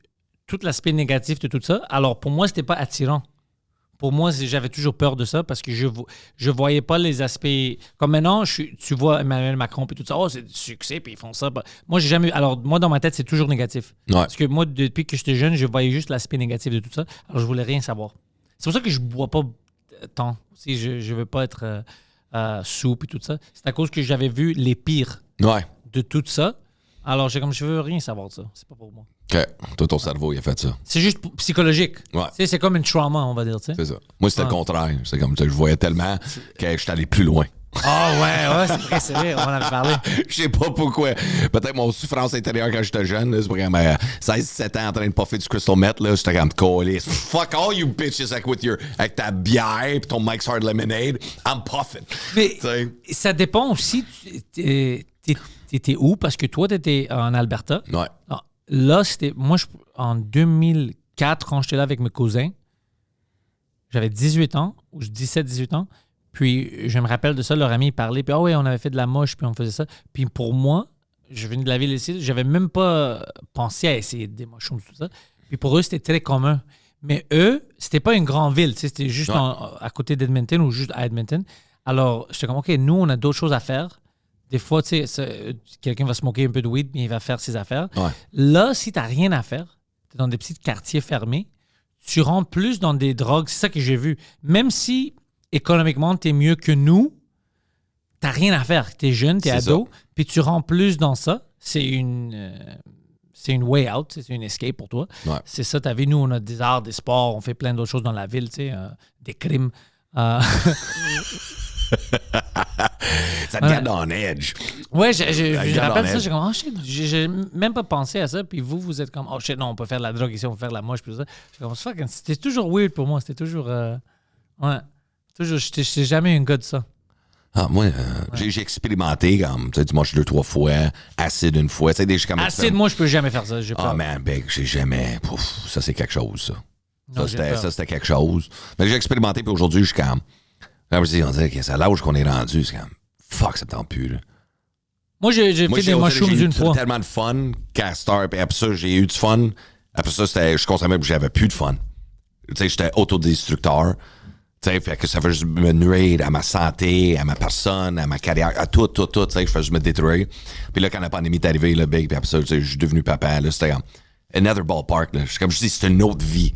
C: tout l'aspect négatif de tout ça. Alors, pour moi, c'était pas attirant. Pour moi, j'avais toujours peur de ça parce que je voyais pas les aspects... Comme maintenant, tu vois Emmanuel Macron et tout ça, oh, c'est du succès, puis ils font ça. Moi, j'ai jamais... Alors, moi, dans ma tête, c'est toujours négatif. Ouais. Parce que moi, depuis que j'étais jeune, je voyais juste l'aspect négatif de tout ça. Alors, je voulais rien savoir. C'est pour ça que je bois pas tant. Si je veux pas être soupe et tout ça. C'est à cause que j'avais vu les pires de tout ça. Alors, je veux rien savoir de ça. C'est pas pour moi.
B: OK. Toi, ton cerveau, il a fait ça. C'est
C: juste psychologique.
B: Ouais.
C: C'est comme une trauma, on va dire.
B: C'est ça. Moi, c'était le contraire. C'est comme ça, je voyais tellement que je suis allé plus loin.
C: Ah ouais, c'est vrai, on en avait parlé.
B: Je sais pas pourquoi. Peut-être mon souffrance intérieure quand j'étais jeune. Là, c'est pour comme 16-17 ans en train de puffer du crystal meth. Là, j'étais comme collé. Fuck all you bitches avec ta bière et ton Mike's Hard Lemonade. I'm puffing.
C: Mais ça dépend aussi. T'étais où? Parce que toi, t'étais en Alberta.
B: Ouais.
C: Ah, là, c'était... Moi, en 2004, quand j'étais là avec mes cousins, j'avais 18 ans, ou 17-18 ans. Puis, je me rappelle de ça, leur ami, il parlait. Puis, on avait fait de la moche, puis on faisait ça. Puis, pour moi, je venais de la ville ici, j'avais même pas pensé à essayer des mushrooms, tout ça. Puis, pour eux, c'était très commun. Mais eux, c'était pas une grande ville. C'était juste à côté d'Edmonton ou juste à Edmonton. Alors, j'étais comme, OK, nous, on a d'autres choses à faire. Des fois, tu sais, quelqu'un va smoker un peu de weed, mais il va faire ses affaires. Ouais. Là, si tu n'as rien à faire, tu es dans des petits quartiers fermés, tu rentres plus dans des drogues. C'est ça que j'ai vu. Même si, économiquement, tu es mieux que nous, tu n'as rien à faire. Tu es jeune, tu es ado, puis tu rentres plus dans ça. C'est une way out, c'est une escape pour toi. Ouais. C'est ça, tu as vu, nous, on a des arts, des sports, on fait plein d'autres choses dans la ville, tu sais, des crimes.
B: Ça te garde en edge.
C: Ouais, je rappelle ça. J'ai comme, oh shit, j'ai même pas pensé à ça. Puis vous êtes comme, oh shit, non, on peut faire de la drogue ici, on peut faire de la moche. Puis ça. J'ai comme, fuck, c'était toujours weird pour moi. C'était toujours. Ouais. Toujours, j'étais jamais un gars de ça.
B: Ah, moi, j'ai expérimenté comme, tu sais, du moche 2-3 fois, acide une fois.
C: Acide, moi, je peux jamais faire ça.
B: Ah, man, big, j'ai jamais. Pouf, ça, c'est quelque chose, ça. Non, ça, c'était quelque chose. Mais j'ai expérimenté, puis aujourd'hui, je suis comme. Comme je dis, on dirait que c'est à l'âge qu'on est rendu, c'est comme, fuck, ça me tente plus, là.
C: Moi, j'ai fait des mushrooms une fois.
B: J'ai eu tellement de fun qu'à Star, puis après ça, j'ai eu du fun. Après ça, je consommais, puis j'avais plus de fun. Tu sais, j'étais autodestructeur. Tu sais, fait que ça fait juste me nuire à ma santé, à ma personne, à ma carrière, à tout, tu sais, je fais juste me détruire. Puis là, quand la pandémie est arrivée, là, big, puis après ça, tu sais, je suis devenu papa, là, c'était another ballpark, là. Comme je dis, c'est une autre vie.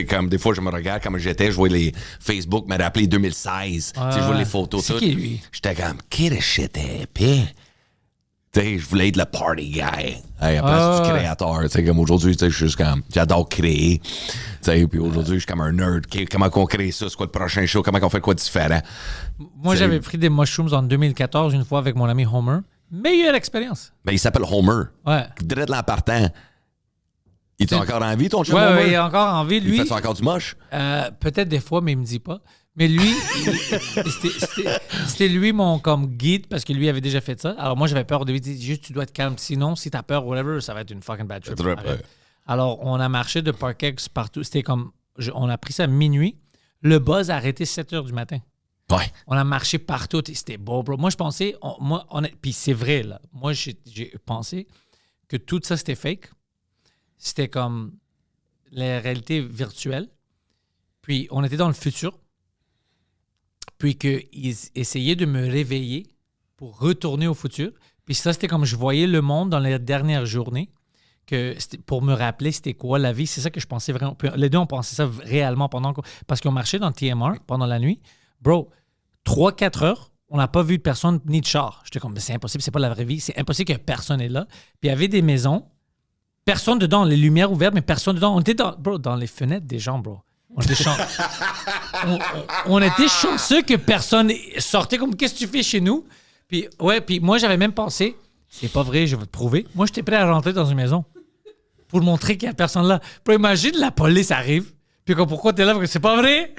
B: Comme des fois, je me regarde comme j'étais, je vois les Facebook me rappeler 2016. Tu sais, je vois les photos,
C: c'est
B: tout.
C: qui, lui?
B: J'étais comme, quel shit épais. Tu sais, je voulais être le party guy. Hey, à place du créateur. Tu sais, comme aujourd'hui, tu sais, je suis juste comme, j'adore créer. Tu sais, puis aujourd'hui, je suis comme un nerd. Comment qu'on crée ça? C'est quoi le prochain show? Comment qu'on fait quoi de différent?
C: Moi, j'avais pris des mushrooms en 2014 une fois avec mon ami Homer. Meilleure expérience.
B: Ben, il s'appelle Homer.
C: Ouais.
B: Direct là en partant. Il est encore en vie, ton chum Homer?
C: Ouais, il est encore en vie, lui.
B: Il fait encore du moche?
C: Peut-être des fois, mais il me dit pas. Mais lui, c'était lui mon comme guide parce que lui avait déjà fait ça. Alors moi, j'avais peur de lui dire juste tu dois être calme. Sinon, si t'as peur, whatever, ça va être une fucking bad trip. Alors, on a marché de Parkex partout. C'était comme, on a pris ça à minuit. Le buzz a arrêté 7 heures du matin.
B: Ouais.
C: On a marché partout et c'était beau, bro. Moi, je pensais, puis c'est vrai, là. Moi, j'ai pensé que tout ça, c'était fake. C'était comme la réalité virtuelle. Puis, on était dans le futur. Puis qu'ils essayaient de me réveiller pour retourner au futur. Puis ça, c'était comme je voyais le monde dans les dernières journées, que pour me rappeler c'était quoi la vie. C'est ça que je pensais vraiment. Puis les deux, on pensait ça réellement parce qu'on marchait dans le TMR pendant la nuit. Bro, 3-4 heures, on n'a pas vu de personne ni de char. J'étais comme, c'est impossible, c'est pas la vraie vie. C'est impossible que personne est là. Puis il y avait des maisons, personne dedans, les lumières ouvertes, mais personne dedans. On était dans les fenêtres des gens, bro. On était chanceux que personne sortait comme qu'est-ce que tu fais chez nous? Puis moi j'avais même pensé, c'est pas vrai, je vais te prouver. Moi j'étais prêt à rentrer dans une maison pour montrer qu'il y a personne là. Pour imaginer la police arrive, puis pourquoi t'es là? Parce que c'est pas vrai.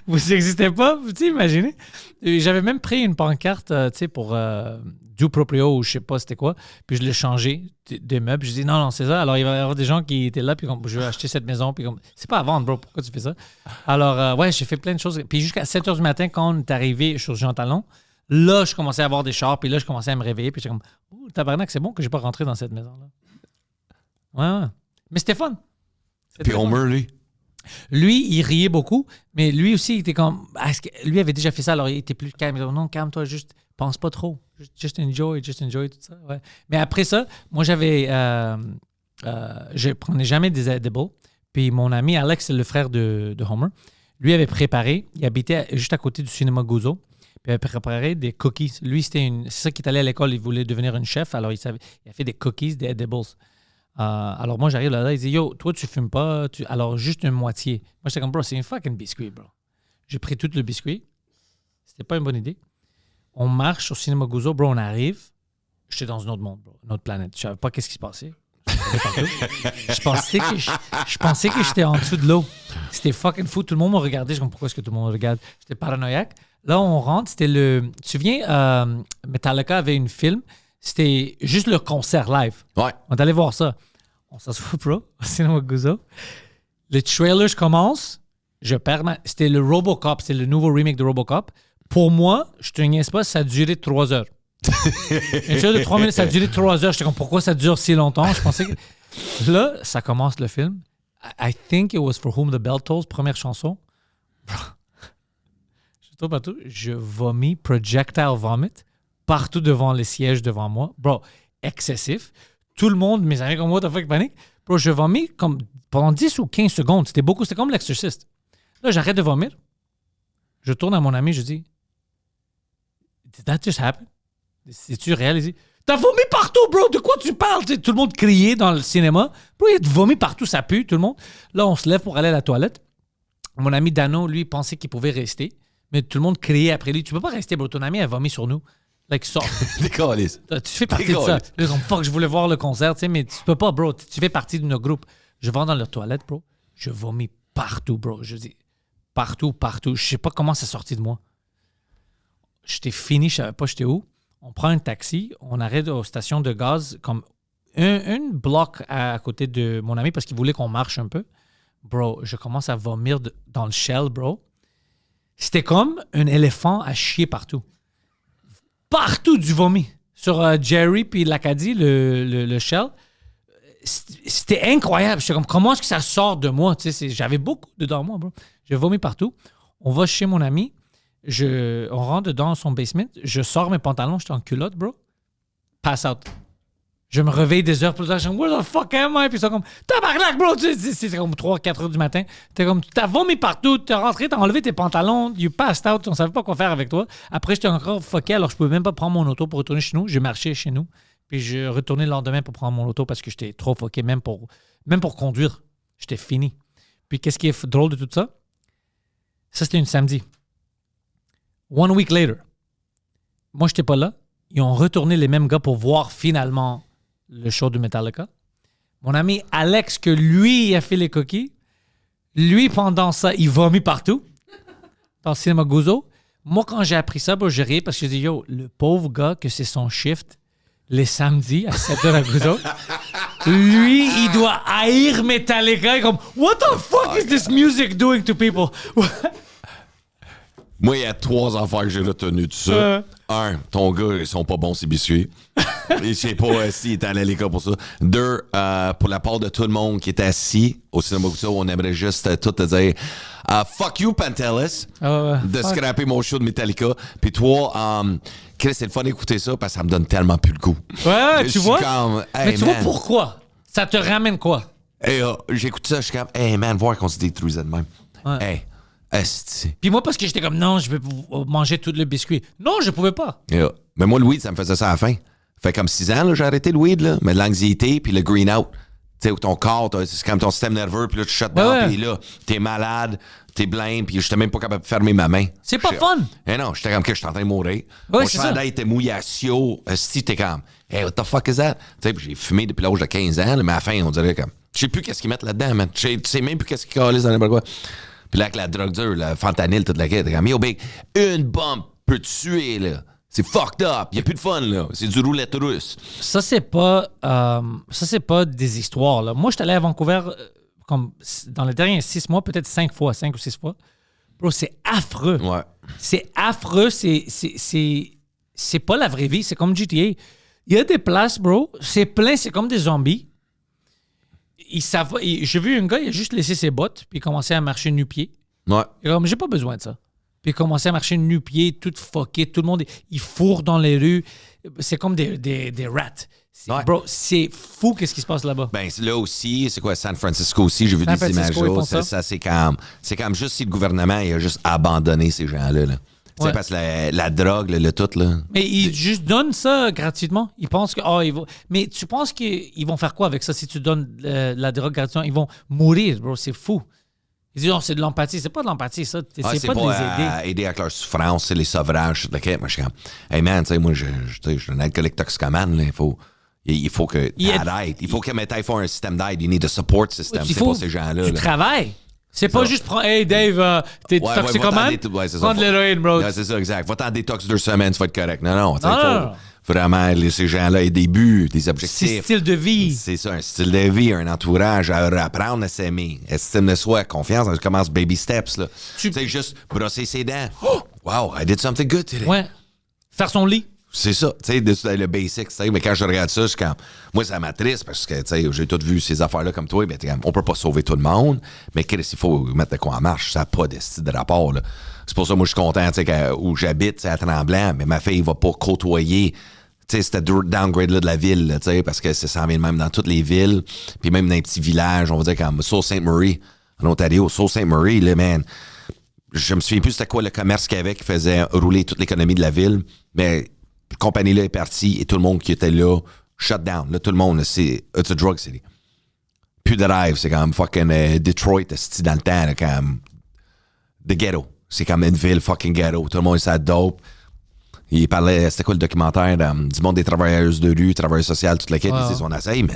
C: Vous n'existez pas, vous imaginez? J'avais même pris une pancarte, tu sais, pour du proprio ou je sais pas c'était quoi, puis je l'ai changé des meubles. Je dis non, c'est ça. Alors il va y avoir des gens qui étaient là, puis comme je vais acheter cette maison, puis comme c'est pas à vendre, bro, pourquoi tu fais ça? Alors ouais, j'ai fait plein de choses. Puis jusqu'à 7 h du matin, quand on est arrivé sur Jean Talon, là, je commençais à avoir des chars, puis là, je commençais à me réveiller, puis j'étais comme oh, tabarnak, c'est bon que j'ai pas rentré dans cette maison-là. Ouais. Mais c'était fun.
B: Puis Homer, lui?
C: Lui, il riait beaucoup, mais lui aussi, il était comme. Lui avait déjà fait ça, alors il était plus calme. Il disait, non, calme-toi, juste pense pas trop. Just enjoy, tout ça. Ouais. Mais après ça, moi, j'avais. Je prenais jamais des edibles. Puis mon ami Alex, c'est le frère de Homer, lui avait préparé, il habitait juste à côté du cinéma Gouzeau, puis il avait préparé des cookies. Lui, c'est ça qu'il est allé à l'école, il voulait devenir une chef, alors il a fait des cookies, des edibles. Alors moi, j'arrive là, il dit, yo, toi, tu fumes pas, alors juste une moitié. Moi, j'étais comme, bro, c'est un fucking biscuit, bro. J'ai pris tout le biscuit. C'était pas une bonne idée. On marche au cinéma Gouzeau, bro, on arrive. J'étais dans un autre monde, bro, une autre planète. Je savais pas qu'est-ce qui se passait. Je pensais que j'étais en dessous de l'eau. C'était fucking fou. Tout le monde me regardait. Je me disais, pourquoi est-ce que tout le monde me regarde? J'étais paranoïaque. Là, on rentre. C'était tu te souviens, Metallica avait une film. C'était juste le concert live.
B: Ouais.
C: On est allé voir ça. On s'assoit, bro, au cinéma Gouzeau. Le trailer, je commence. Je perds C'était le Robocop. C'était le nouveau remake de Robocop. Pour moi, je te niaise pas, ça a duré 3 heures. Une chose de 3 minutes, ça a duré 3 heures. J'étais comme, pourquoi ça dure si longtemps? Je pensais que... Là, ça commence le film. I think it was For Whom the Bell Tolls, première chanson. Je tombe partout. Je vomis, projectile vomit, partout devant les sièges devant moi. Bro, excessif. Tout le monde, mes amis comme moi, t'as fait panique. Bro, je vomis comme pendant 10 ou 15 secondes. C'était beaucoup. C'était comme l'exorciste. Là, j'arrête de vomir. Je tourne à mon ami, je dis, Did that just happen? C'est-tu réel? Il dit, t'as vomi partout, bro! De quoi tu parles? T'sais, tout le monde criait dans le cinéma. Bro, il a vomi partout, ça pue, tout le monde. Là, on se lève pour aller à la toilette. Mon ami Dano, lui, pensait qu'il pouvait rester. Mais tout le monde criait après lui. Tu peux pas rester, bro. Ton ami a vomi sur nous. Là, il sort.
B: Tu
C: fais partie de ça. Là, comme, fuck, je voulais voir le concert, mais tu peux pas, bro. Tu fais partie de notre groupe. Je vais dans leur toilette, bro. Je vomis partout, bro. Je dis, partout. Je sais pas comment c'est sorti de moi. J'étais fini, je savais pas j'étais où. On prend un taxi, on arrête aux stations de gaz comme un bloc à côté de mon ami parce qu'il voulait qu'on marche un peu. Bro, je commence à vomir dans le Shell, bro. C'était comme un éléphant à chier partout. Partout du vomi. Sur Jerry puis l'Acadie, le Shell. C'était incroyable. J'étais comme, comment est-ce que ça sort de moi? Tu sais, j'avais beaucoup dedans moi, bro. J'ai vomi partout. On va chez mon ami. On rentre dans son basement. Je sors mes pantalons. J'étais en culotte, bro. Pass out. Je me réveille des heures plus tard. Je suis comme, where the fuck am I? Puis ils sont comme, tabarnak, bro! C'est comme 3-4 heures du matin. T'es comme, t'as vomi partout. T'es rentré, t'as enlevé tes pantalons. You passed out. On savait pas quoi faire avec toi. Après, j'étais encore fucké. Alors, je pouvais même pas prendre mon auto pour retourner chez nous. J'ai marché chez nous. Puis, je retournais le lendemain pour prendre mon auto parce que j'étais trop fucké, même pour conduire. J'étais fini. Puis, qu'est-ce qui est drôle de tout ça? Ça, c'était une samedi. 1 week later, moi, j'étais pas là. Ils ont retourné les mêmes gars pour voir finalement le show de Metallica. Mon ami Alex, que lui, il a fait les coquilles. Lui, pendant ça, il vomit partout. Dans le cinéma Gouzo. Moi, quand j'ai appris ça, j'ai ri parce que j'ai dit, yo, le pauvre gars que c'est son shift les samedis à 7h à Gouzo. Lui, il doit haïr Metallica. Comme, what the fuck is this music doing to people?
B: Moi, il y a 3 affaires que j'ai retenues de ça. 1, ton gars, ils sont pas bons, ces biscuits. Je sais pas s'il était allé à l'école pour ça. 2, pour la part de tout le monde qui était assis au cinéma Gouzo, on aimerait juste tout te dire fuck you, Pantelis, de scraper mon show de Metallica. Puis 3, c'est le fun d'écouter ça parce que ça me donne tellement plus le goût.
C: Ouais, tu vois?
B: Comme, hey,
C: mais tu vois pourquoi? Ça te ramène quoi?
B: Hey, j'écoute ça, je suis comme, hey man, voir qu'on se détruisait de même.
C: Ouais.
B: Hey.
C: Puis moi, parce que j'étais comme, non, je vais manger tout le biscuit. Non, je pouvais pas.
B: Yeah. Mais moi, le weed, ça me faisait ça à la fin. Fait comme 6 ans, là, j'ai arrêté le weed, là. Mais l'anxiété, puis le green out. Tu sais, où ton corps, c'est comme ton système nerveux, puis là, tu shut down, puis là, t'es malade, t'es blême, puis j'étais même pas capable de fermer ma main.
C: C'est pas fun.
B: Eh non, j'étais comme que j'étais en train de mourir.
C: Ouais,
B: mon chandail était mouillé à Sio. Si t'es comme, hey, what the fuck is that? Tu sais, j'ai fumé depuis l'âge de 15 ans, là, mais à la fin, on dirait comme, je sais plus qu'est-ce qu'ils mettent là-dedans, man. Tu sais même plus qu'est-ce qu'ils calissent dans n'importe quoi. Puis là, avec la drogue dure, le fentanyl, toute la quête, t'es comme, yo, big, une bombe peut te tuer, là. C'est fucked up. Il n'y a plus de fun, là. C'est du roulette russe.
C: Ça, c'est pas des histoires, là. Moi, je suis allé à Vancouver comme dans les derniers 6 mois, peut-être 5 ou 6 fois. Bro, c'est affreux.
B: Ouais.
C: C'est affreux. C'est pas la vraie vie. C'est comme GTA. Il y a des places, bro. C'est plein. C'est comme des zombies. J'ai vu un gars, il a juste laissé ses bottes, puis il commençait à marcher nu-pied.
B: Ouais.
C: Et comme, j'ai pas besoin de ça. Puis il commençait à marcher nu-pied, tout fucké, tout le monde, il fourre dans les rues. C'est comme des rats.
B: Ouais.
C: Bro, c'est fou qu'est-ce qui se passe là-bas.
B: Ben, là aussi, c'est quoi, San Francisco aussi, j'ai vu des images là. Ça, c'est comme juste si le gouvernement il a juste abandonné ces gens-là. Là. Tu sais, parce que la drogue, le tout, là.
C: Mais ils juste donnent ça gratuitement. Ils pensent que, mais tu penses qu'ils vont faire quoi avec ça si tu donnes la drogue gratuitement? Ils vont mourir, bro, c'est fou. Ils disent, c'est de l'empathie. C'est pas de l'empathie, ça. C'est pas de les aider.
B: Aider avec leur souffrance, c'est les sevrages. Moi, je suis comme, hey man, tu sais, moi, je suis un alcoolique toxicomane, là. Il faut que t'aides. Il faut que Metal fasse un système d'aide. You need a support system. C'est pas ces gens-là.
C: Tu travailles. C'est pas juste prendre, hey Dave, t'es toxicomane? Prends de l'héroïne, bro.
B: Ouais, c'est ça, exact. Va t'en détox 2 semaines, tu vas être correct. Non. Vraiment, ces gens-là aient des buts, des objectifs.
C: C'est un style de vie.
B: C'est ça, un style de vie, un entourage, à apprendre à s'aimer. Estime de soi, confiance, on commence baby steps. Tu sais, juste brosser ses dents. Oh, wow, I did something good today.
C: Ouais. Faire son lit.
B: C'est ça, tu sais, le basic, tu sais. Mais quand je regarde ça, moi, ça m'attriste parce que, tu sais, j'ai tout vu ces affaires-là comme toi. Ben, on peut pas sauver tout le monde, mais il faut mettre de quoi en marche. Ça n'a pas de style de rapport, là. C'est pour ça que moi, je suis content, tu sais, où j'habite, c'est à Tremblant, mais ma fille va pas côtoyer, tu sais, cette downgrade-là de la ville, tu sais, parce que ça s'en vient même dans toutes les villes, puis même dans les petits villages, on va dire comme Sault Ste. Marie, en Ontario, Sault Ste. Marie, là, man. Je me souviens plus c'était quoi le commerce qu'il y avait qui faisait rouler toute l'économie de la ville, mais la compagnie-là est partie et tout le monde qui était là, shut down. Là, tout le monde, it's a drug city. Plus de rêve, c'est comme fucking Detroit, c'est dans le temps, là, comme the ghetto. C'est comme une ville fucking ghetto. Tout le monde est ça dope. Il parlait, c'était quoi le documentaire du monde des travailleuses de rue, travailleurs sociaux, toute la quête. Ils disent, on essaye, mais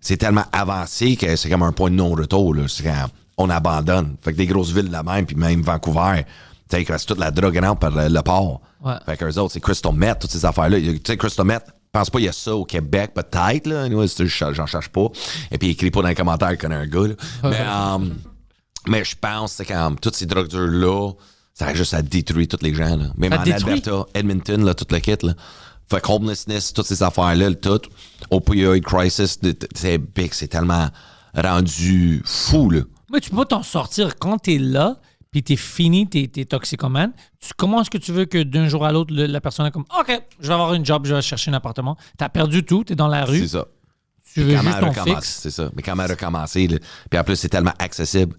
B: c'est tellement avancé que c'est comme un point de non-retour. Là. C'est quand on abandonne. Fait que des grosses villes de la même, puis même Vancouver, tu sais, c'est toute la drogue rentre par le port.
C: Ouais.
B: Fait qu'eux autres, c'est Crystal Meth, toutes ces affaires-là. Tu sais, Crystal Meth, je pense pas qu'il y a ça au Québec, peut-être, là. Anyway, j'en cherche pas. Et puis, écrit pas dans les commentaires qu'il connaît un gars, là. Mais je pense, c'est quand toutes ces drogues dures-là, Ça a juste à détruire tous les gens. Là. Même en Alberta, Edmonton, là, tout le kit. Là. Fait que homelessness, toutes ces affaires-là, le tout. Opioid crisis, c'est big, c'est tellement rendu fou. Là.
C: Mais tu peux pas t'en sortir quand t'es là, puis t'es fini, t'es toxicomane. Comment est-ce que tu veux que d'un jour à l'autre, la personne est comme « OK, je vais avoir une job, je vais chercher un appartement. » T'as perdu tout, t'es dans la rue.
B: C'est ça.
C: Tu veux juste ton fixe.
B: C'est ça. Mais quand elle a recommencé, là, puis en plus, c'est tellement accessible.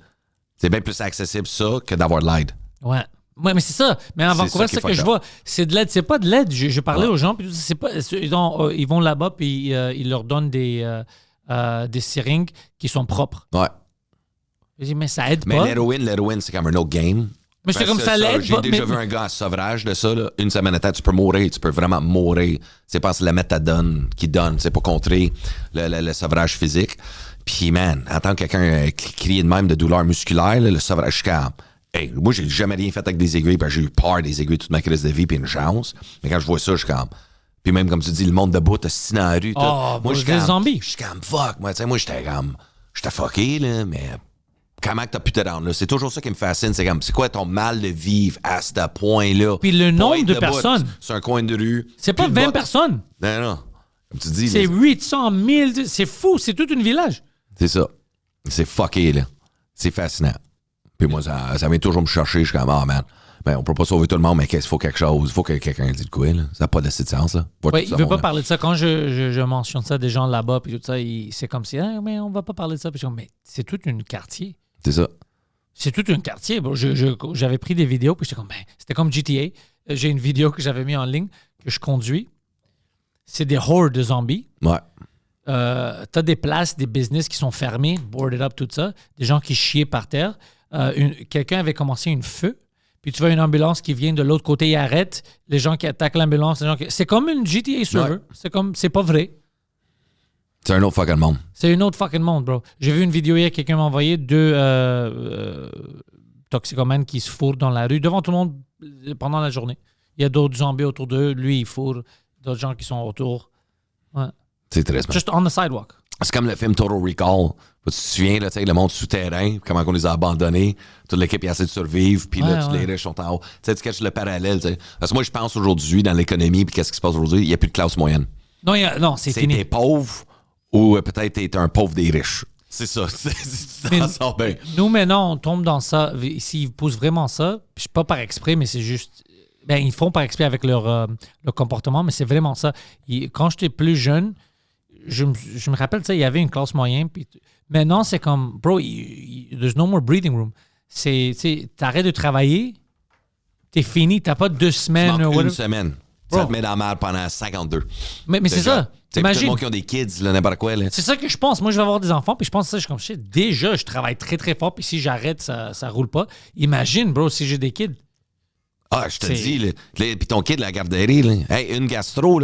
B: C'est bien plus accessible ça que d'avoir de l'aide.
C: Ouais. Ouais, mais c'est ça. Mais en Vancouver, c'est ça que je vois. C'est de l'aide. C'est pas de l'aide. Je parlais aux gens, puis c'est pas. Ils vont là-bas, puis ils leur donnent des seringues qui sont propres.
B: Ouais.
C: Je dis, mais ça aide pas.
B: Mais l'héroïne, c'est comme un autre game.
C: Mais c'est comme ça l'aide.
B: J'ai déjà vu un gars en sevrage de ça. Là. Une semaine à temps, tu peux mourir. Tu peux vraiment mourir. C'est pas la méthadone qui donne. C'est pas contrer le sevrage physique. Puis, man, en tant que quelqu'un qui crie de même de douleur musculaire, là, le sevrage, je suis comme... Hey, moi, j'ai jamais rien fait avec des aiguilles, parce que j'ai eu peur des aiguilles toute ma crise de vie, puis une chance. Mais quand je vois ça, je suis comme... Puis même, comme tu dis, le monde debout, t'as assis dans la rue.
C: Oh, moi, je suis
B: des
C: zombies.
B: Je suis comme, fuck. Moi, j'étais comme... J'étais fucké, là, mais... Comment que t'as pu te rendre là? C'est toujours ça qui me fascine. C'est comme, c'est quoi ton mal de vivre à ce point-là?
C: Puis le nombre de personnes.
B: C'est un coin de rue.
C: C'est pas 20 personnes.
B: Non. Comme tu dis...
C: C'est 800 000. C'est fou. C'est tout un village.
B: C'est ça. C'est fucké, là. C'est fascinant. Puis moi, ça vient toujours me chercher. Je suis comme, man, ben, on peut pas sauver tout le monde, mais qu'il faut quelque chose. Il faut que quelqu'un dise de quoi, là. Ça n'a pas de sens, là.
C: Oui, il veut pas parler de ça. Quand je mentionne ça, des gens là-bas, puis tout ça, c'est comme si, mais on va pas parler de ça. Puis je dis, mais c'est tout un quartier.
B: C'est ça.
C: C'est tout un quartier. Bon, j'avais pris des vidéos, puis j'étais comme, c'était comme GTA. J'ai une vidéo que j'avais mis en ligne, que je conduis. C'est des hordes de zombies.
B: Ouais.
C: T'as des places, des business qui sont fermés, boarded up, tout ça. Des gens qui chiaient par terre. Quelqu'un avait commencé une feu. Puis tu vois une ambulance qui vient de l'autre côté, il arrête. Les gens qui attaquent l'ambulance. C'est comme une GTA server. Ouais. C'est pas vrai.
B: C'est un autre fucking monde.
C: C'est un autre fucking monde, bro. J'ai vu une vidéo hier, quelqu'un m'a envoyé 2 toxicomanes qui se fourrent dans la rue devant tout le monde pendant la journée. Il y a d'autres zombies autour d'eux. Lui, il fourre. D'autres gens qui sont autour. Ouais.
B: C'est très smart.
C: Just on the sidewalk.
B: C'est comme le film Total Recall. Tu te souviens, là, le monde souterrain, comment on les a abandonnés. Toute l'équipe a essayé de survivre, puis là, tous les riches sont en haut. Tu catches le parallèle. T'sais. Parce que moi, je pense aujourd'hui, dans l'économie, puis qu'est-ce qui se passe aujourd'hui, il n'y a plus de classe moyenne.
C: Non, c'est fini.
B: T'es pauvre ou peut-être t'es un pauvre des riches. C'est ça.
C: Nous, maintenant, on tombe dans ça. S'ils poussent vraiment ça, puis pas par exprès, mais c'est juste... Ben, ils font par exprès avec leur comportement, mais c'est vraiment ça. Quand j'étais plus jeune, je me rappelle, il y avait une classe moyenne. Puis maintenant, c'est comme, bro, there's no more breathing room. T'arrêtes de travailler, t'es fini, t'as pas 2 semaines.
B: Une semaine. Bro. Ça te met dans la merde pendant 52.
C: Mais c'est ça.
B: Imagine. Tout le monde qui ont des kids, là, n'importe quoi. Là.
C: C'est ça que je pense. Moi, je vais avoir des enfants, puis je pense que ça, je suis comme, déjà, je travaille très, très fort, puis si j'arrête, ça roule pas. Imagine, bro, si j'ai des kids.
B: Ah, je te dis, là. Puis ton kid, la garderie, là. Hey, une gastro,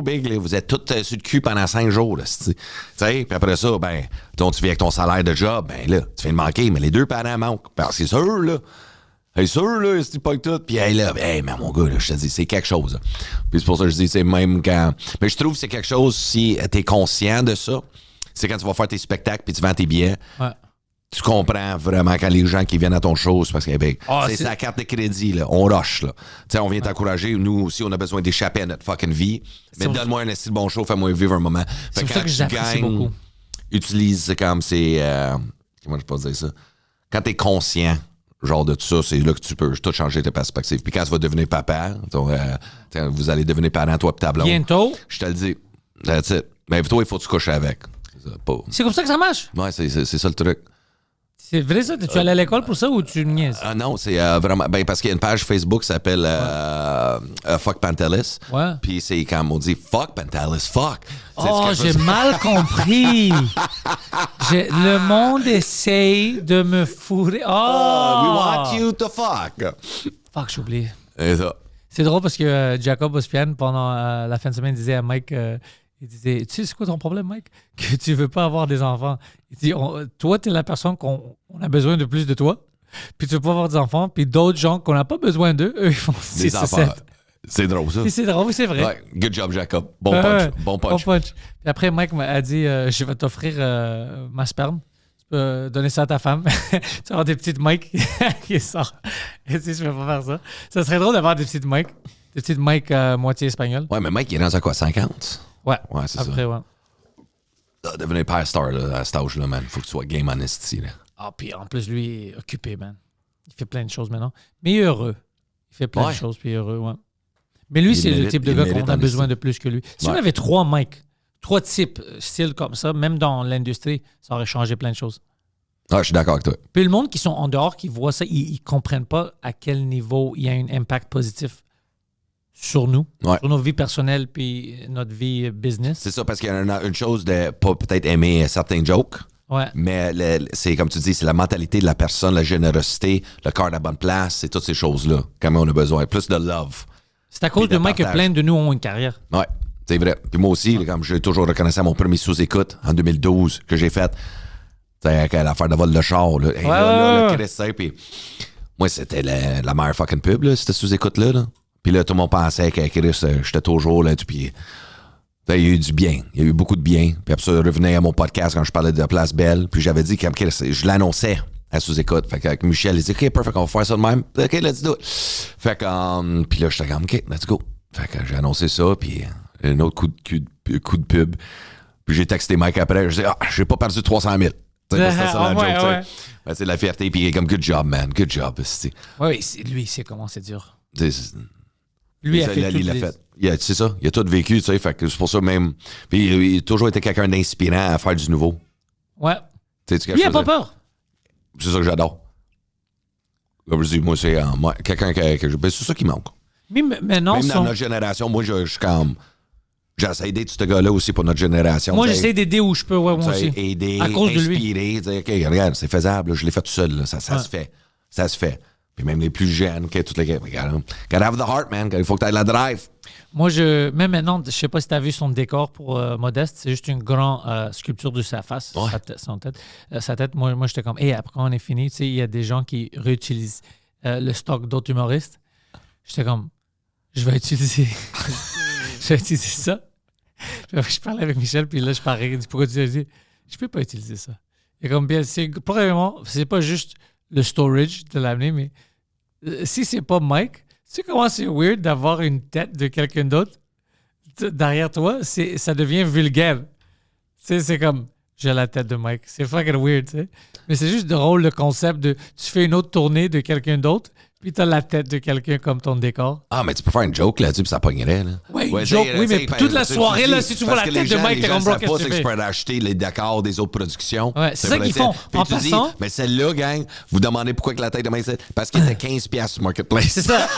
B: big, là. Vous êtes tous sur le cul pendant 5 jours, là. Tu sais, puis après ça, ben, tu viens avec ton salaire de job, ben là, tu viens de manquer, mais les 2 parents manquent. Parce que c'est sûr, là. C'est sûr, là, c'est pas que tout. Puis, hey, là, mais mon gars, là, je te dis, c'est quelque chose. Là. Puis c'est pour ça que je dis, c'est même quand. Mais je trouve que c'est quelque chose, si t'es conscient de ça, c'est quand tu vas faire tes spectacles puis tu vends tes billets.
C: Ouais.
B: Tu comprends vraiment quand les gens qui viennent à ton show, c'est parce que c'est la carte de crédit, là. On rush, là. Tu sais, on vient t'encourager. Nous aussi, on a besoin d'échapper à notre fucking vie. Mais donne-moi un esti de bon show, fais-moi vivre un moment.
C: C'est pour ça que j'apprécie beaucoup.
B: Utilise comme c'est... comment je peux dire ça? Quand t'es conscient, genre de tout ça, c'est là que tu peux tout changer tes perspectives. Puis quand tu vas devenir papa, vous allez devenir parent, toi et ta blonde.
C: Bientôt.
B: Je te le dis. That's it. Mais toi, il faut que tu couches avec.
C: C'est comme ça que ça marche?
B: Ouais, c'est ça le truc.
C: C'est vrai ça? Tu allé à l'école pour ça ou tu niaises?
B: Non, c'est vraiment... Ben, parce qu'il y a une page Facebook qui s'appelle Fuck Pantelis.
C: Ouais.
B: Puis c'est quand on dit Fuck Pantelis, fuck.
C: J'ai mal compris. Le monde essaye de me fourrer.
B: We want you to fuck.
C: Fuck, j'ai oublié.
B: C'est ça.
C: C'est drôle parce que Jacob Ospian, pendant la fin de semaine, disait à Mike... il disait, tu sais, c'est quoi ton problème, Mike? Que tu veux pas avoir des enfants. Il dit, toi, t'es la personne qu'on a besoin de plus de toi. Puis tu veux pas avoir des enfants. Puis d'autres gens qu'on n'a pas besoin d'eux, eux, ils font 6 ou 7.
B: C'est drôle, ça.
C: C'est drôle, c'est vrai.
B: Ouais, good job, Jacob. Bon punch.
C: Bon punch. Puis après, Mike m'a dit, je vais t'offrir ma sperme. peux donner ça à ta femme. Tu vas avoir des petites mics qui sortent. Et tu sais, je ne vais pas faire ça. Ça serait drôle d'avoir des petites mics. Des petites mics moitié espagnoles.
B: Ouais, mais Mike, il est rendu à quoi, 50?
C: Ouais,
B: c'est
C: après,
B: ça.
C: ouais.
B: Devenir père star là, à cet âge-là, man. Faut que tu sois game honesty.
C: Ah, puis en plus, lui, il est occupé, man. Il fait plein de choses maintenant. Mais il est heureux. Il fait plein de choses, puis il est heureux, ouais. Mais lui, c'est le type de gars qu'on a besoin de plus que lui. Si on avait 3 mics, 3 types styles comme ça, même dans l'industrie, ça aurait changé plein de choses.
B: Ah, je suis d'accord avec toi.
C: Puis le monde qui sont en dehors, qui voient ça, ils ne comprennent pas à quel niveau il y a un impact positif sur nous, sur nos vies personnelles puis notre vie business.
B: C'est ça, parce qu'il y a une chose de pas peut-être aimer certains jokes, mais c'est comme tu dis, c'est la mentalité de la personne, la générosité, le cœur à la bonne place, c'est toutes ces choses-là, quand même on a besoin. Plus de love.
C: C'est à cause de moi que plein de nous ont une carrière.
B: Ouais, c'est vrai. Puis moi aussi, comme j'ai toujours reconnaissant mon premier sous-écoute en 2012 que j'ai fait, avec l'affaire de vol de char, là. Et là, Chris, puis moi, c'était la meilleure fucking pub, là, cette sous-écoute-là, là. Puis là, tout le monde pensait que Chris, j'étais toujours là, puis il y a eu du bien. Il y a eu beaucoup de bien. Puis après ça, je revenais à mon podcast quand je parlais de la Place Belle. Puis j'avais dit que je l'annonçais à sous-écoute. Fait qu'avec Michel, il dit, OK, perfect, on va faire ça de même. OK, let's do it. Fait que, puis là, j'étais comme, OK, let's go. Fait que j'ai annoncé ça, puis un autre coup de pub. Puis j'ai texté Mike après. Je dis, j'ai pas perdu 300 000. C'est la joke, ben, c'est de la fierté. Puis il est comme, good job, man. Good job.
C: Oui, lui, il sait comment c'est dur.
B: Lui, il a fait. C'est ça. Il a tout vécu, tu sais. Fait que c'est pour ça même. Puis il a toujours été quelqu'un d'inspirant à faire du nouveau.
C: Ouais. Lui, il n'a pas peur.
B: C'est ça que j'adore. Comme je dis, moi, c'est quelqu'un ben, c'est ça qui manque.
C: Mais maintenant,
B: même dans notre génération, moi, je suis comme. J'essaie d'aider ce gars-là aussi pour notre génération.
C: Moi, j'essaie d'aider où je peux, moi aussi.
B: Aider,
C: à cause
B: inspirer,
C: de
B: lui. Dire, OK, regarde, c'est faisable, là, je l'ai fait tout seul, là, ça se fait. Ça se fait. Puis même les plus jeunes, toutes les gars, gotta have the heart, man. Il faut que tu aies la drive.
C: Moi, même maintenant, je sais pas si tu as vu son décor pour Modeste, c'est juste une grande sculpture de sa face, sa tête. Moi j'étais comme, après quand on est fini, tu sais, il y a des gens qui réutilisent le stock d'autres humoristes. J'étais comme, je vais utiliser ça. Je parlais avec Michel, puis là, je parlais, pourquoi tu dis, je peux pas utiliser ça. Et comme bien, probablement, c'est pas juste le storage de l'amener, mais si c'est pas Mike, tu sais comment c'est weird d'avoir une tête de quelqu'un d'autre derrière toi? Ça devient vulgaire. Tu sais, c'est comme, j'ai la tête de Mike. C'est fucking weird, tu sais. Mais c'est juste drôle le concept de, tu fais une autre tournée de quelqu'un d'autre, puis t'as la tête de quelqu'un comme ton décor.
B: Ah, mais tu peux faire une joke là-dessus, puis ça pognerait, là.
C: Oui, une joke, oui, mais toute la soirée, là, si tu vois la tête de Mike, t'es comme, bro, qu'est-ce que tu fais?
B: Tu peux acheter les décors des autres productions.
C: Ouais, c'est ça qu'ils font. En passant...
B: mais celle-là, gang, vous demandez pourquoi que la tête de Mike, parce qu'il était 15$ sur Marketplace.
C: C'est ça.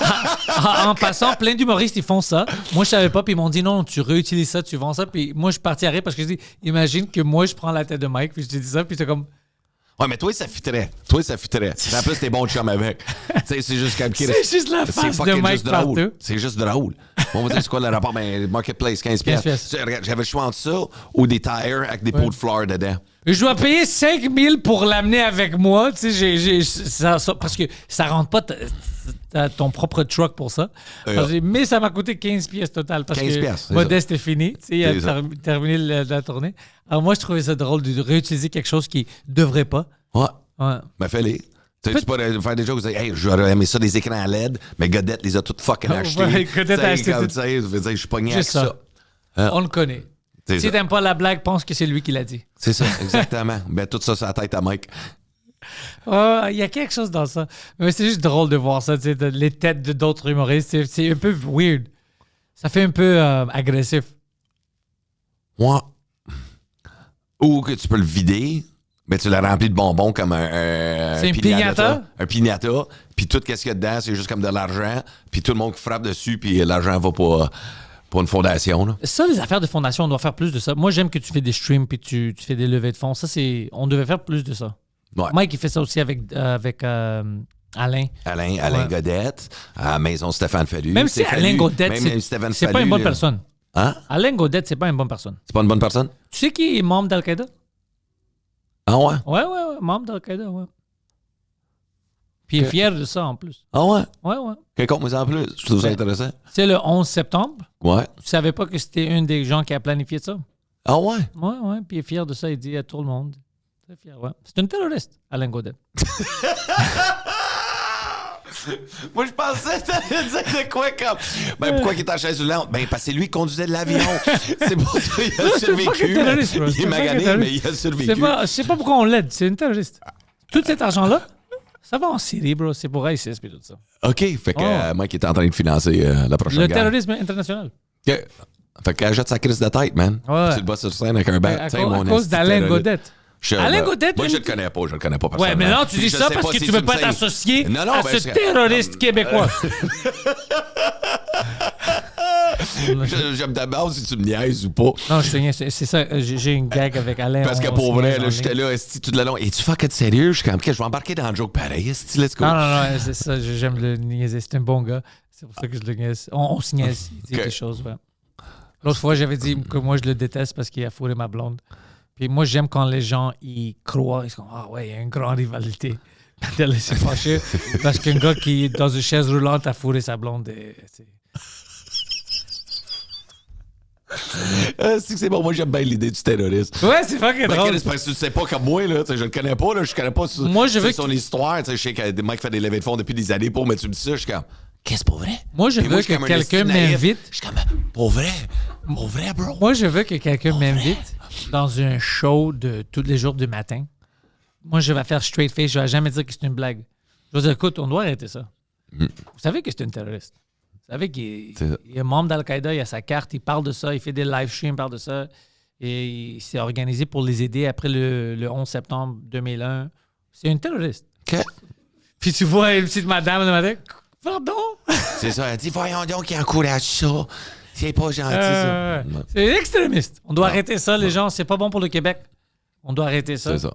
C: En passant, plein d'humoristes, ils font ça. Moi, je savais pas, puis ils m'ont dit, non, tu réutilises ça, tu vends ça. Puis moi, je suis parti à rire parce que je dis, imagine que moi, je prends la tête de Mike, puis je te dis ça, puis c'est comme...
B: Ouais, mais toi, ça fitterait. En plus, t'es bon chum avec. C'est juste comme...
C: C'est juste la face de Mike partout.
B: C'est juste drôle. On va dire, c'est quoi le rapport? Ben, Marketplace, 15$. J'avais le choix entre ça ou des tires avec des pots de fleurs dedans.
C: Je dois payer 5 000 pour l'amener avec moi. Tu sais, parce que ça rentre pas ton propre truck pour ça. Mais ça m'a coûté 15$ total. Parce 15$, que Modeste est fini. Tu sais, il a terminé la tournée. Alors moi, je trouvais ça drôle de réutiliser quelque chose qui devrait pas.
B: Ouais. Ben, fais-les. Tu sais pas faire des jokes, hey, j'aurais aimé ça des écrans à LED, mais Godette les a toutes fucking achetés.
C: Ouais, Godette a acheté tout.
B: Je suis pogné avec ça.
C: On le connaît. Si t'aimes pas la blague, pense que c'est lui qui l'a dit.
B: C'est ça, exactement. Ben, tout ça sur la tête à Mike.
C: Il y a quelque chose dans ça. Mais c'est juste drôle de voir ça, les têtes d'autres humoristes. C'est un peu weird. Ça fait un peu agressif.
B: Ouais. Ou que tu peux le vider, mais tu l'as rempli de bonbons comme un
C: c'est une piñata?
B: Un piñata. Puis tout ce qu'il y a dedans, c'est juste comme de l'argent. Puis tout le monde frappe dessus, puis l'argent va pour une fondation. Là.
C: Ça, les affaires de fondation, on doit faire plus de ça. Moi, j'aime que tu fais des streams puis tu fais des levées de fonds. Ça, on devait faire plus de ça.
B: Ouais.
C: Mike, il fait ça aussi avec Alain.
B: Alain Godette, à Maison Stéphane Fallu.
C: Même si Alain Godette, c'est pas une bonne personne.
B: Hein?
C: Alain Godette, c'est pas une bonne personne.
B: C'est pas une bonne personne?
C: Tu sais qui est membre d'Al-Qaïda?
B: Ah ouais?
C: Ouais, membre d'Al-Qaïda, ouais. Puis il est fier de ça en plus.
B: Ah ouais?
C: Ouais.
B: Quelqu'un en plus. Je trouve ça intéressant.
C: C'est le 11 septembre.
B: Ouais.
C: Tu savais pas que c'était un des gens qui a planifié ça?
B: Ah ouais?
C: Ouais. Puis il est fier de ça. Il dit à tout le monde. Très fier, ouais. C'est un terroriste, Alain Godette.
B: Moi, je pensais que t'allais dire de quoi comme. Ben, pourquoi il est en chaise roulante? Ben, parce que c'est lui qui conduisait de l'avion. C'est pour ça qu'il a survécu. Il est magané, mais il a survécu.
C: Je sais pas pourquoi on l'aide. C'est un terroriste. Tout cet argent-là, ça va en Syrie, bro. C'est pour ISIS et tout ça.
B: OK. Fait que Mike est en train de financer la prochaine guerre.
C: Le terrorisme international.
B: Okay. Fait qu'elle jette sa crise de tête, man.
C: Ouais.
B: Tu le bats sur scène avec un bat.
C: À cause d'Alain Godette.
B: Alain
C: Godette.
B: Moi, je le connais pas personnellement.
C: Ouais, mais non, tu dis ça parce que tu veux pas t'associer à ce terroriste québécois.
B: J'aime d'abord si tu me niaises ou pas.
C: Non, je te niaise. C'est ça, j'ai une gag avec Alain.
B: Parce que pour vrai, j'étais là, tout le long. Es-tu fucking sérieux? Je suis comme, je vais embarquer dans le joke pareil. Let's go.
C: Non, c'est ça, j'aime le niaiser. C'est un bon gars. C'est pour ça que je le niaise. On se niaise. Il dit des choses, ouais. L'autre fois, j'avais dit que moi, je le déteste parce qu'il a fourré ma blonde. Puis moi, j'aime quand les gens y croient. Ils sont comme, ah ouais, il y a une grande rivalité. Elle s'est fâchée parce qu'un gars qui est dans une chaise roulante a fourré sa blonde.
B: C'est bon, moi j'aime bien l'idée du terroriste.
C: Ouais, c'est fucking drôle.
B: Parce que tu sais pas comme moi, là, je le connais pas, là, je connais pas son histoire. Je sais que Mike fait des levées de fonds depuis des années pour, mais tu me dis ça, je suis comme, qu'est-ce pour vrai?
C: Moi, je veux que quelqu'un m'invite.
B: Je suis comme, pour vrai, bro.
C: Moi, je veux que quelqu'un m'invite dans un show de tous les jours du matin. Moi, je vais faire straight face, je vais jamais dire que c'est une blague. Je vais dire, écoute, on doit arrêter ça. Vous savez que c'est un terroriste. Vous savez qu'il est un membre d'Al-Qaïda, il a sa carte, il parle de ça, il fait des live streams, il parle de ça. Et il s'est organisé pour les aider après le 11 septembre 2001. C'est un terroriste.
B: OK.
C: Puis tu vois une petite madame le matin, pardon?
B: C'est ça, elle dit, voyons donc qu'il encourage ça. C'est pas gentil, ça.
C: C'est extrémiste. On doit arrêter ça, les gens. C'est pas bon pour le Québec. On doit arrêter ça.
B: C'est ça.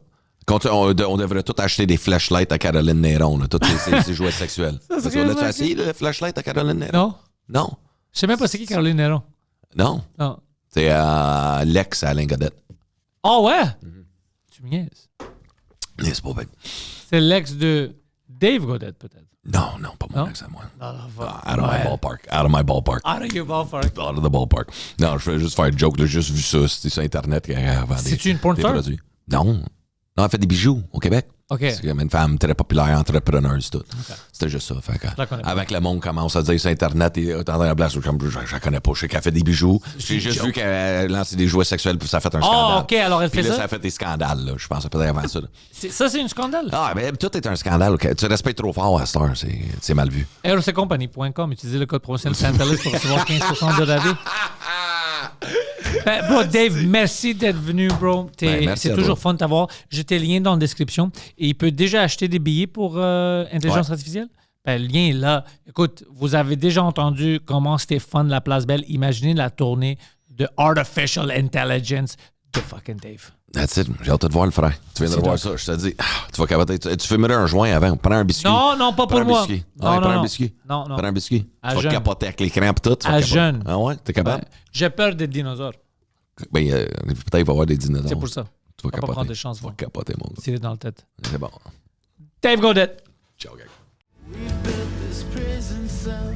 B: On devrait tous acheter des flashlights à Caroline Néron, tous ces jouets sexuels. L'as-tu essayé, le flashlight à Caroline Néron?
C: Non. Je sais même pas c'est qui Caroline Néron.
B: Non. C'est l'ex à Alain Godette.
C: Oh ouais? Tu me niaises.
B: C'est pas bête.
C: C'est l'ex de Dave Godette, peut-être.
B: Non, pas mon ex à moi. Out of my ballpark.
C: Out of your ballpark.
B: Out of the ballpark. Non, je vais juste faire un joke, j'ai juste vu ça. C'était sur Internet.
C: C'est-tu une porn star?
B: Non. Non, elle fait des bijoux au Québec.
C: OK.
B: C'est une femme très populaire, entrepreneuse, tout.
C: Okay.
B: C'était juste ça. Fait que, avec le monde commence à dire sur Internet, et dans la place où je la connais pas, je sais qu'elle fait des bijoux. J'ai juste vu qu'elle lançait des jouets sexuels, puis ça a fait un scandale.
C: OK, alors elle fait
B: puis là,
C: ça?
B: Ça a fait des scandales, là. Je pensais peut-être avant ça.
C: Ça, c'est un scandale?
B: Ah, mais tout est un scandale. Okay. Tu respectes trop fort à cette heure, c'est mal vu.
C: Eroscompany.com, utilisez le code promotionnel Pantelis pour recevoir 15% de rabais. Bro, Dave, merci d'être venu, bro. C'est toujours fun de t'avoir. J'ai tes liens dans la description. Et il peut déjà acheter des billets pour Intelligence Artificielle? Le lien est là. Écoute, vous avez déjà entendu comment c'était fun la Place Belle. Imaginez la tournée de Artificial Intelligence de fucking Dave.
B: That's it. J'ai hâte de te voir, le frère. Tu viens de voir ça. Je te dis, tu vas capoter. Tu fumerais un joint avant. Prends un biscuit.
C: Non, pas pour moi.
B: Prends un biscuit.
C: Non.
B: Prends un biscuit.
C: Tu
B: vas capoter avec l'écran et tout.
C: À jeune.
B: Ah ouais? T'es capable?
C: J'ai peur des dinosaures.
B: Ben, peut-être qu'il va y avoir des dinosaures.
C: C'est pour ça.
B: Tu vas capoter.
C: Pas prendre de chance.
B: Tu vas capoter, mon gars.
C: Tirer dans la tête.
B: C'est bon.
C: Dave Godette.
B: Ciao, gars.
D: We've built this prison cell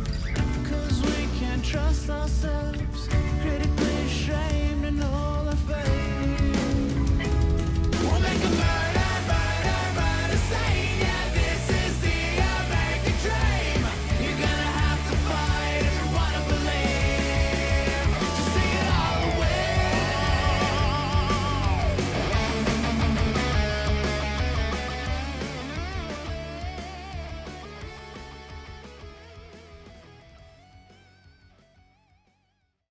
D: 'cause we can't trust ourselves.